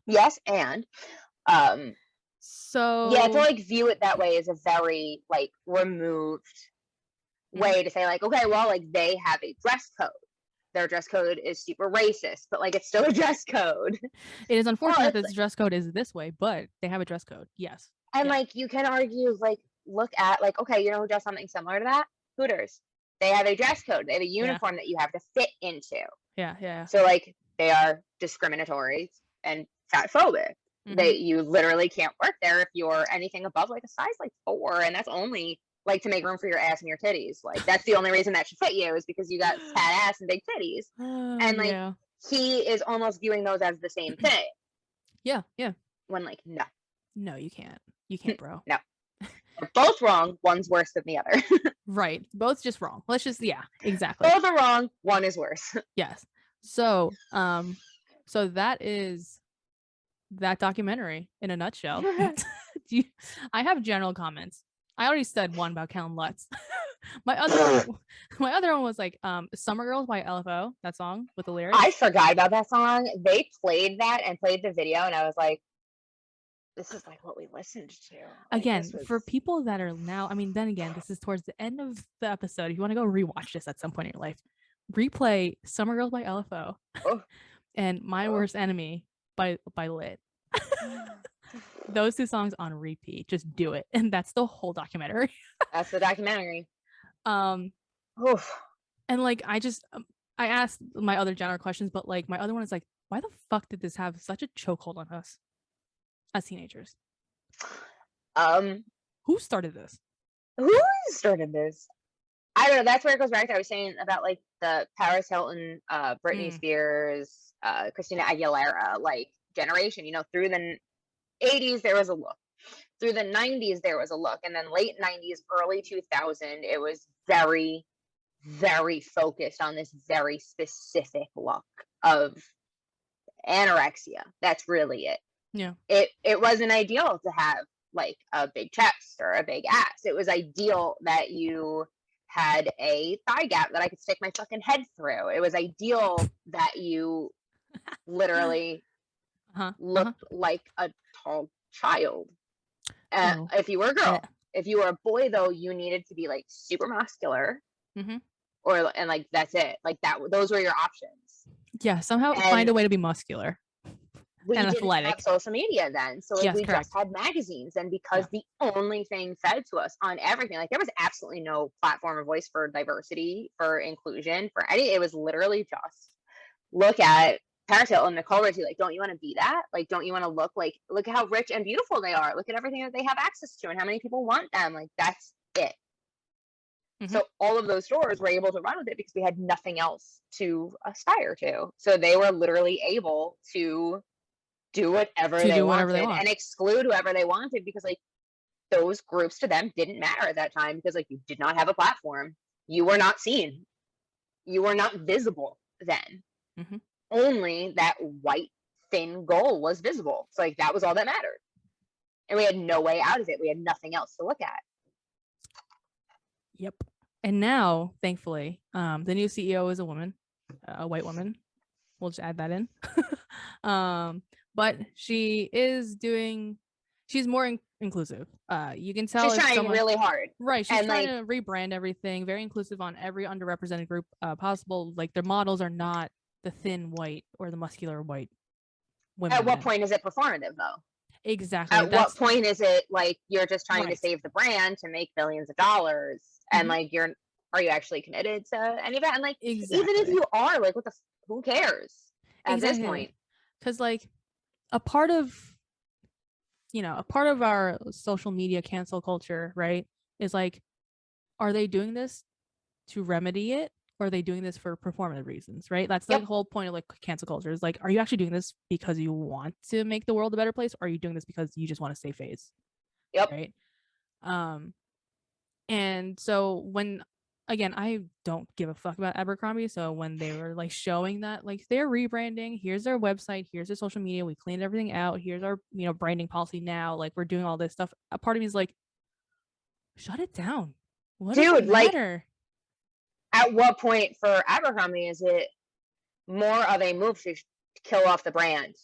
Yes, and. So... Yeah, to, like, view it that way is a very, like, removed way to say, like, okay, well, like, they have a dress code. Their dress code is super racist, but, like, it's still a dress code. It is unfortunate that this dress code is this way, but they have a dress code. Yes. And, like, you can argue, like, look at, like, okay, you know who does something similar to that? Hooters. They have a dress code. They have a uniform that you have to fit into. Yeah. So, like, they are discriminatory and fatphobic. You literally can't work there if you're anything above, like, a size, like, 4, and that's only, like, to make room for your ass and your titties. Like, that's the only reason that should fit you is because you got fat ass and big titties. And, like, he is almost viewing those as the same thing. Yeah. When, like, no. No, you can't. You can't, bro. No. They're both wrong. One's worse than the other. Right. Both just wrong. Let's just, exactly. Both are wrong. One is worse. Yes. So, so that is that documentary in a nutshell. I have general comments. I already said one about Kellen Lutz. my other one was like Summer Girls by LFO, that song with the lyrics. I forgot about that song. They played that and played the video, and I was like, this is like what we listened to. Like, again, for people that are now, I mean, then again, this is towards the end of the episode. If you want to go rewatch this at some point in your life, replay Summer Girls by LFO and My Worst Enemy by Lit. Those 2 songs on repeat. Just do it. And that's the whole documentary. That's the documentary. And like, I asked my other general questions, but like my other one is like, why the fuck did this have such a chokehold on us as teenagers? Who started this? I don't know. That's where it goes back to I was saying about, like, the Paris Hilton, Britney Spears, Christina Aguilera, like, generation. You know, through the 80s there was a look, through the 90s there was a look, and then late 90s, early 2000, it was very, very focused on this very specific look of anorexia. That's really it. Yeah. It wasn't ideal to have, like, a big chest or a big ass. It was ideal that you had a thigh gap that I could stick my fucking head through. It was ideal that you literally looked like a tall child. If you were a girl. If you were a boy, though, you needed to be, like, super muscular. And like, that's it. Like, those were your options. Yeah, somehow find a way to be muscular. We didn't have social media then, so, like, we just had magazines, and because the only thing fed to us on everything, like, there was absolutely no platform or voice for diversity, for inclusion, for any. It was literally just look at Paris Hilton, Nicole Richie. Like, don't you want to be that? Like, don't you want to look at how rich and beautiful they are? Look at everything that they have access to, and how many people want them. Like, that's it. So all of those stores were able to run with it because we had nothing else to aspire to. So they were literally able to do whatever they wanted and exclude whoever they wanted, because, like, those groups to them didn't matter at that time because like you did not have a platform. You were not seen. You were not visible then. Mm-hmm. Only that white thin goal was visible. So like that was all that mattered. And we had no way out of it. We had nothing else to look at. Yep. And now, thankfully, the new CEO is a woman, a white woman. We'll just add that in. But she's more inclusive. You can tell she's trying really hard. Right. She's trying to rebrand everything, very inclusive on every underrepresented group possible. Like their models are not the thin white or the muscular white women. At what point is it performative though? Exactly. At what point is it like you're just trying to save the brand to make billions of dollars and like are you actually committed to any of that? And like even if you are, like who cares at this point? Because like a part of our social media cancel culture, right, is like, are they doing this to remedy it, or are they doing this for performative reasons, right? That's the whole point of like cancel culture is like, are you actually doing this because you want to make the world a better place, or are you doing this because you just want to save face? Right. And so when, again, I don't give a fuck about Abercrombie, so when they were like showing that like they're rebranding, here's their website, here's their social media, we cleaned everything out, here's our branding policy now, like we're doing all this stuff, a part of me is like, shut it down. What does it matter? At what point for Abercrombie is it more of a move to kill off the brand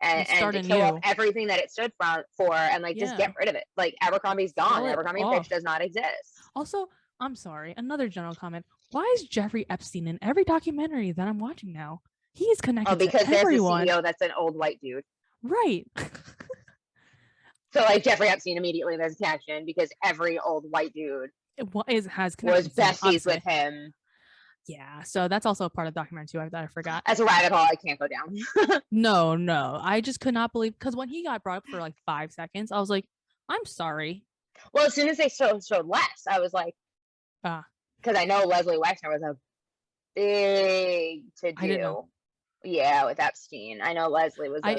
and to kill off everything that it stood for and like just get rid of it? Like Abercrombie's gone. Abercrombie Fitch does not exist. Also, I'm sorry, another general comment. Why is Jeffrey Epstein in every documentary that I'm watching now? He's connected to everyone. Because there's a CEO that's an old white dude. Right. So like Jeffrey Epstein immediately there's a connection because every old white dude was besties with him. Yeah, so that's also a part of the documentary too that I forgot. That's a rabbit hole I can't go down. No, I just could not believe, because when he got brought up for like 5 seconds, I was like, I'm sorry. Well, as soon as they showed Les, I was like, because I know Leslie Wexner was a big to do. Yeah, with Epstein. I know Leslie was big.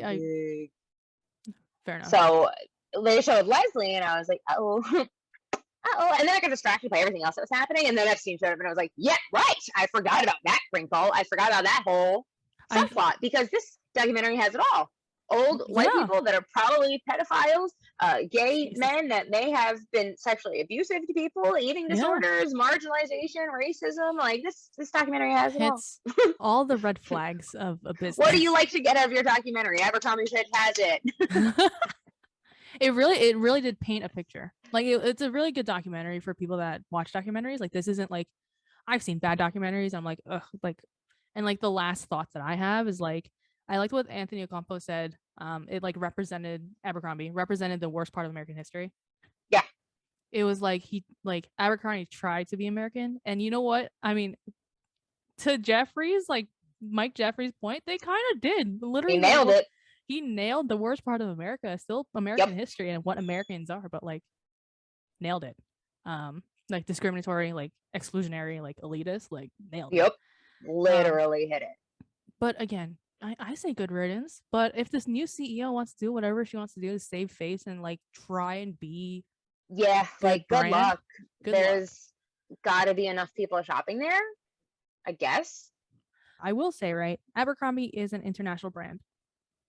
Fair enough. So they showed Leslie, and I was like, oh. And then I got distracted by everything else that was happening, and then Epstein showed up, and I was like, yeah, right. I forgot about that wrinkle. I forgot about that whole subplot, because this documentary has it all. Old white people that are probably pedophiles, gay men that may have been sexually abusive to people, eating disorders, marginalization, racism. Like this documentary has it all. All the red flags of a business. What do you like to get out of your documentary? Abercrombie Fitch has it. It really did paint a picture. Like it's a really good documentary for people that watch documentaries. Like this isn't like, I've seen bad documentaries. I'm like, ugh, like, and like the last thoughts that I have is like, I liked what Anthony Ocampo said. It like Abercrombie represented the worst part of American history. Yeah. It was like Abercrombie tried to be American, and you know what? I mean, to Jeffries, like Mike Jeffries' point, they kind of did. Literally, he nailed it. He nailed the worst part of America, still American history and what Americans are, but like nailed it. Like discriminatory, like exclusionary, like elitist, like nailed it. Yep. Literally hit it. But again, I say good riddance. But if this new CEO wants to do whatever she wants to do to save face and like try and be like good luck. There's got to be enough people shopping there, I guess. I will say, right, Abercrombie is an international brand.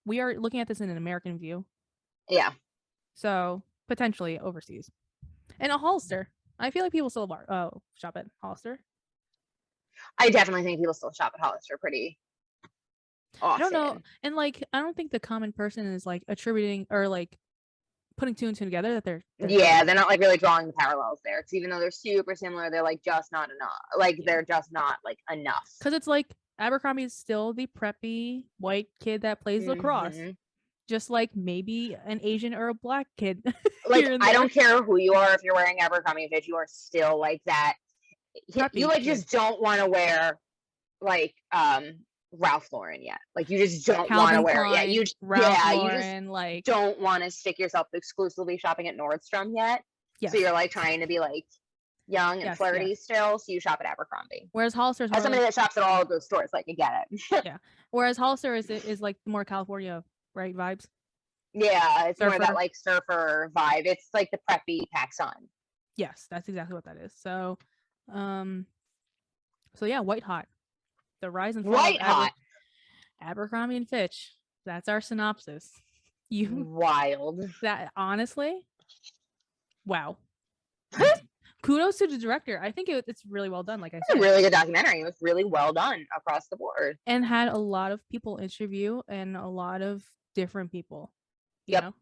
We are looking at this in an American view. Yeah. So potentially overseas. And a Hollister. I feel like people still shop at Hollister. I definitely think people still shop at Hollister pretty often. I don't know. And like, I don't think the common person is like attributing or like putting two and two together that they're they're not like really drawing the parallels there. Because even though they're super similar, they're like just not enough. Like they're just not like enough. Because it's like Abercrombie is still the preppy white kid that plays lacrosse. Just like maybe an Asian or a black kid. Like I don't care who you are, if you're wearing Abercrombie Fitch, you are still like that. You like just don't want to wear like Ralph Lauren yet. Like you just don't want to wear it yet. You just like don't want to stick yourself exclusively shopping at Nordstrom yet. So you're like trying to be like young and flirty still, so you shop at Abercrombie. Whereas Hollister is as somebody that shops at all of those stores, like I get it. Whereas Hollister is like more California, right, vibes. Yeah, it's surfer. more that like surfer vibe. It's like the preppy PacSun. Yes, that's exactly what that is. So yeah, White Hot. The rise and fall White Hot. Abercrombie and Fitch. That's our synopsis. Wild. That honestly, wow. Kudos to the director. I think it's really well done. Like I said, it's a really good documentary. It was really well done across the board, and had a lot of people interview and a lot of different people. You yep.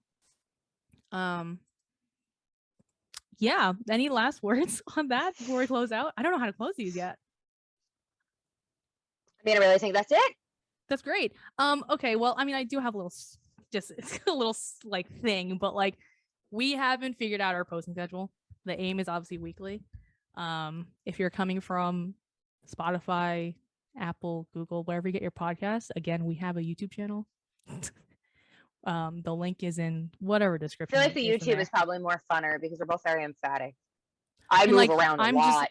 know? Yeah. Any last words on that before we close out? I don't know how to close these yet. I mean, I really think that's it. That's great. Okay. Well, I mean, I do have a little like thing, but like we haven't figured out our posting schedule. The aim is obviously weekly. If you're coming from Spotify, Apple, Google, wherever you get your podcasts, again, we have a YouTube channel. The link is in whatever description. I feel like the YouTube is probably more funner because we're both very emphatic. I move around a lot.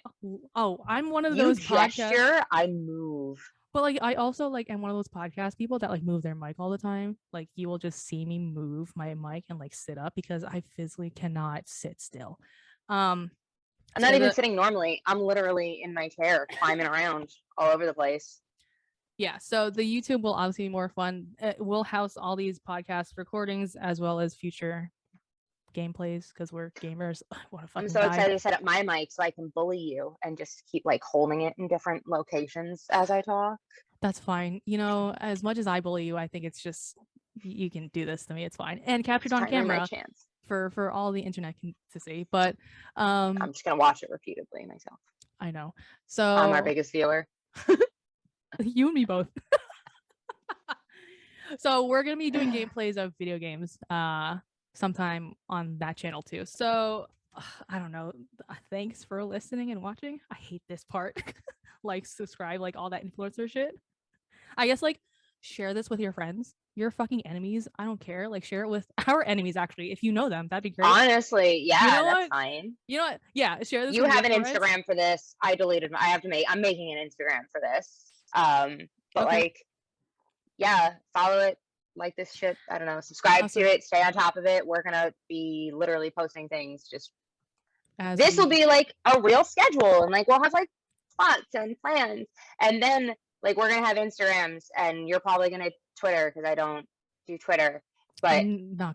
I'm one of those podcasts. I move. But like I also like am one of those podcast people that like move their mic all the time. Like you will just see me move my mic and like sit up because I physically cannot sit still. I'm not even sitting normally. I'm literally in my chair climbing around all over the place. Yeah, so the YouTube will obviously be more fun. We'll house all these podcast recordings as well as future gameplays because we're gamers. I'm so excited to set up my mic so I can bully you and just keep like holding it in different locations as I talk. That's fine. You know, as much as I bully you, I think it's just you can do this to me. It's fine. And captured on camera for all the internet to see. But I'm just gonna watch it repeatedly myself. I know. So I'm our biggest viewer. You and me both. So we're gonna be doing gameplays of video games sometime on that channel too. So I don't know. Thanks for listening and watching. I hate this part. Like, subscribe, like all that influencer shit. I guess like share this with your friends, your fucking enemies. I don't care. Like share it with our enemies actually. If you know them, that'd be great. Honestly, yeah, that's fine. You know what? Yeah, share this. You have an Instagram for this. I'm making an Instagram for this. But like, yeah, follow it, like this shit. I don't know, subscribe to it, stay on top of it. We're gonna be literally posting things. Just this will be like a real schedule, and like we'll have like plots and plans, and then like we're gonna have Instagrams, and you're probably gonna Twitter because I don't do Twitter, but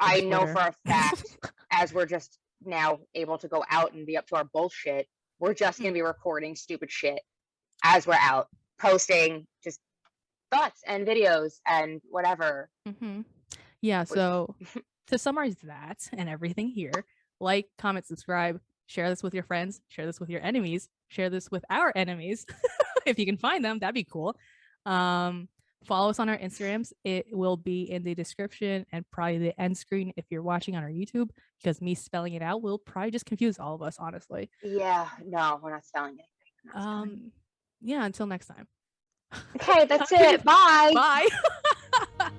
I know for a fact as we're just now able to go out and be up to our bullshit, we're just gonna be recording stupid shit as we're out posting just thoughts and videos and whatever. Yeah, so to summarize that and everything here, like, comment, subscribe, share this with your friends, share this with your enemies, share this with our enemies. If you can find them, that'd be cool. Follow us on our Instagrams. It will be in the description and probably the end screen if you're watching on our YouTube, because me spelling it out will probably just confuse all of us, honestly. Yeah, no, we're not spelling it. Yeah, until next time. Okay, that's it. Bye. Bye.